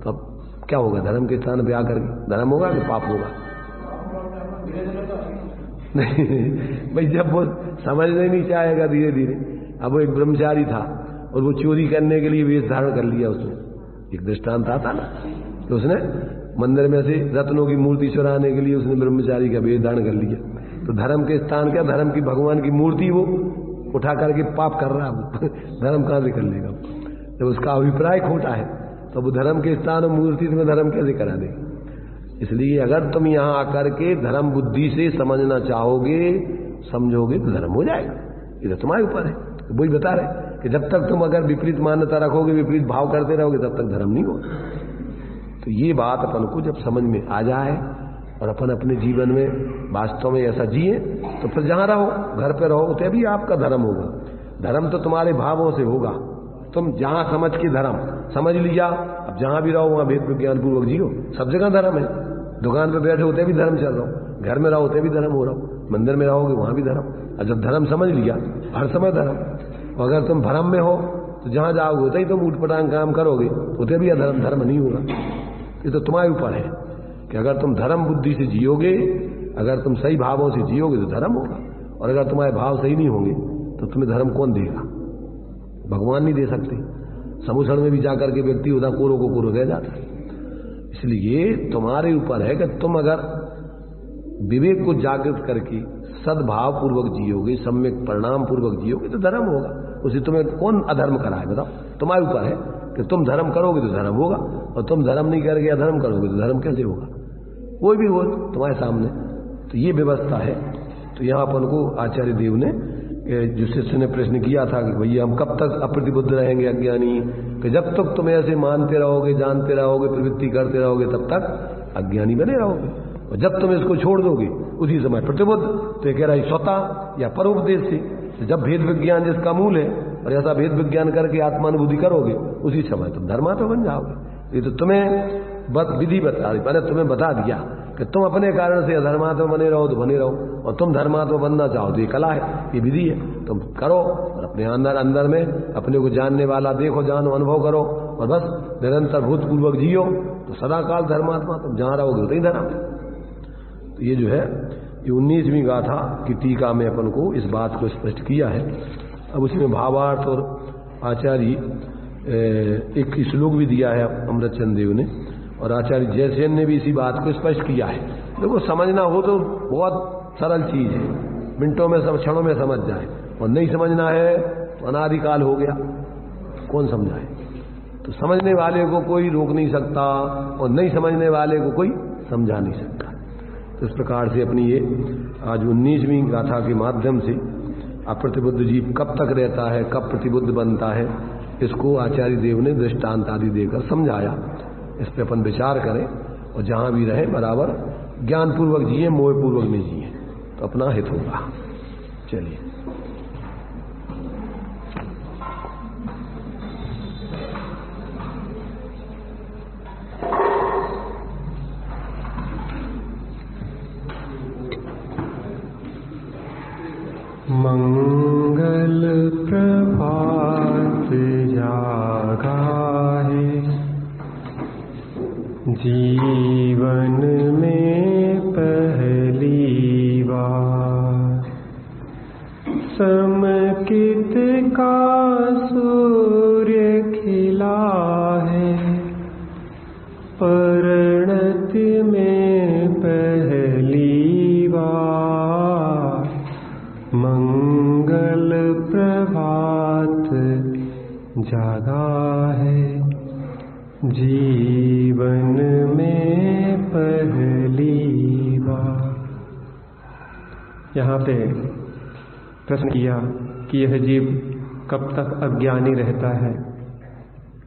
तो अब क्या होगा धर्म के स्थान पे आकर के? धर्म होगा कि पाप होगा? नहीं भाई, जब वो समझने नहीं चाहेगा धीरे धीरे। अब वो एक ब्रह्मचारी था और वो चोरी करने के लिए वेश धारण कर लिया, उसने एक दृष्टांत आता ना, तो उसने मंदिर में से रत्नों की मूर्ति चुराने के लिए उसने ब्रह्मचारी का वेश धारण कर लिया। तो धर्म के स्थान क्या, धर्म की भगवान की मूर्ति वो उठा करके पाप कर रहा है, धर्म कहां से कर लेगा? जब उसका अभिप्राय खोटा है तो वो धर्म के स्थान और मूर्ति में धर्म कैसे करा देगा? इसलिए अगर तुम यहां आकर के धर्म बुद्धि से समझना चाहोगे, समझोगे तो धर्म हो जाएगा। ये तो तुम्हारे ऊपर है। तो वही बता रहे कि जब तक तुम अगर विपरीत मान्यता रखोगे, विपरीत भाव करते रहोगे, तब तक धर्म नहीं होगा। तो ये बात अपन को जब समझ में आ जाए और अपन अपने जीवन में वास्तव में ऐसा जिए, तो फिर जहां रहो, घर पे रहो, तभी आपका धर्म होगा। धर्म तो तुम्हारे भावों से होगा। तुम जहां समझ के धर्म समझ लिया, अब जहां भी रहो वहां भेद विज्ञान पूर्वक जियो, सब जगह धर्म है। दुकान पे बैठे होते भी धर्म चल रहा हो, घर में रहोते भी धर्म हो रहा हो, मंदिर में रहोगे वहां भी धर्म। और जब धर्म समझ लिया, हर समय धर्म। अगर तुम भ्रम में हो तो जहां जाओगे होते ही तुम उठपटांग काम करोगे, होते भी अधर्म, धर्म नहीं होगा। ये तो तुम्हारे ऊपर है कि अगर तुम धर्म बुद्धि से जियोगे, अगर तुम सही भावों से जियोगे तो धर्म होगा, और अगर तुम्हारे भाव सही नहीं होंगे तो तुम्हें धर्म कौन देगा? भगवान नहीं दे सकते। समुद्र में भी जाकर के व्यक्ति उधर कोरो को कोरो रह जाता है। इसलिए तुम्हारे ऊपर है कि तुम अगर विवेक को जागृत करके सद्भाव पूर्वक जियोगे, सम्यक परिणाम पूर्वक जियोगे तो धर्म होगा। उसे तुम्हें कौन अधर्म कराए बताओ? तुम्हारे ऊपर है कि तुम धर्म करोगे तो धर्म होगा, और तुम धर्म नहीं करके अधर्म करोगे तो धर्म कैसे होगा? कोई भी हो तुम्हारे सामने। तो ये व्यवस्था है। तो यहाँ अपन को आचार्य देव ने, जो शिष्य ने प्रश्न किया था कि भैया हम कब तक अप्रतिबुद्ध रहेंगे, अज्ञानी, कि जब तक तुम ऐसे मानते रहोगे, जानते रहोगे, प्रवृत्ति करते रहोगे, तब तक अज्ञानी बने रहोगे। और जब तुम इसको छोड़ दोगे उसी समय प्रतिबुद्ध। तो ये कह रहा है स्वतः या परोपदेश से। जब भेद विज्ञान जिसका मूल है, और ऐसा भेद विज्ञान करके आत्मानुभूति करोगे, उसी समय तुम धर्मात्मा बन जाओगे। ये तो तुम्हें विधि बता दी, मैंने तुम्हें बता दिया कि तुम अपने कारण से अधर्मात्मा बने रहो तो बने रहो, और तुम धर्मात्मा बनना चाहो तो ये कला है, ये विधि है, तुम करो। और अपने अंदर में अपने को जानने वाला देखो, जानो, अनुभव करो, और बस निरंतर भूतपूर्वक जियो, तो सदाकाल धर्मात्मा तुम जहां रहोगे उतनी धर्म। तो ये जो है ये 19वीं गाथा की टीका में अपन को इस बात को स्पष्ट किया है। अब उसमें भावार्थ और आचार्य एक श्लोक भी दिया है अमृतचंद देव ने, और आचार्य जयसेन ने भी इसी बात को स्पष्ट किया है। देखो समझना हो तो बहुत सरल चीज है, मिनटों में, क्षणों में समझ जाए, और नहीं समझना है तो अनादिकाल हो गया, कौन समझाए? तो समझने वाले को कोई रोक नहीं सकता, और नहीं समझने वाले को कोई समझा नहीं सकता। तो इस प्रकार से अपनी ये आज 19वीं गाथा के माध्यम से अप्रतिबुद्ध जीव कब तक रहता है, कब प्रतिबुद्ध बनता है, इसको आचार्य देव ने दृष्टांत आदि देकर समझाया। इस पर अपन विचार करें, और जहां भी रहे बराबर ज्ञानपूर्वक जिए, मोहपूर्वक नहीं जिए, तो अपना हित होगा। चलिए, मंगल प्रभात जागा है, जीवन में पहली बार समकित का सूर्य खिला है, परिणति में पहली बार जीवन में पहली बार। यहाँ पे प्रश्न किया कि यह जीव कब तक अज्ञानी रहता है,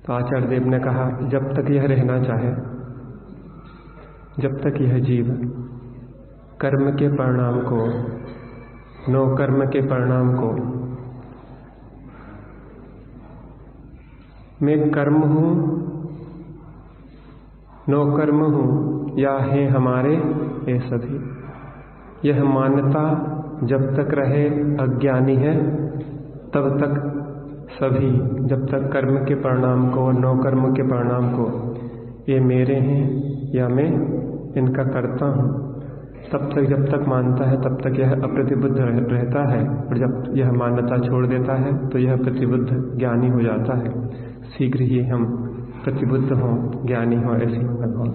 तो आचार्य देव ने कहा जब तक यह रहना चाहे, जब तक यह जीव कर्म के परिणाम को, नो कर्म के परिणाम को, मैं कर्म हूँ, नो कर्म हूँ या है हमारे ये सभी, यह मान्यता जब तक रहे अज्ञानी है तब तक सभी, जब तक कर्म के परिणाम को, नो कर्म के परिणाम को ये मेरे हैं या मैं इनका करता हूँ, तब तक जब तक मानता है तब तक यह अप्रतिबुद्ध रहता है। और जब यह मान्यता छोड़ देता है तो यह प्रतिबुद्ध ज्ञानी हो जाता है। शीघ्र ही हम प्रतिबुद्ध हों, ज्ञानी हों, ऐसी भगवान।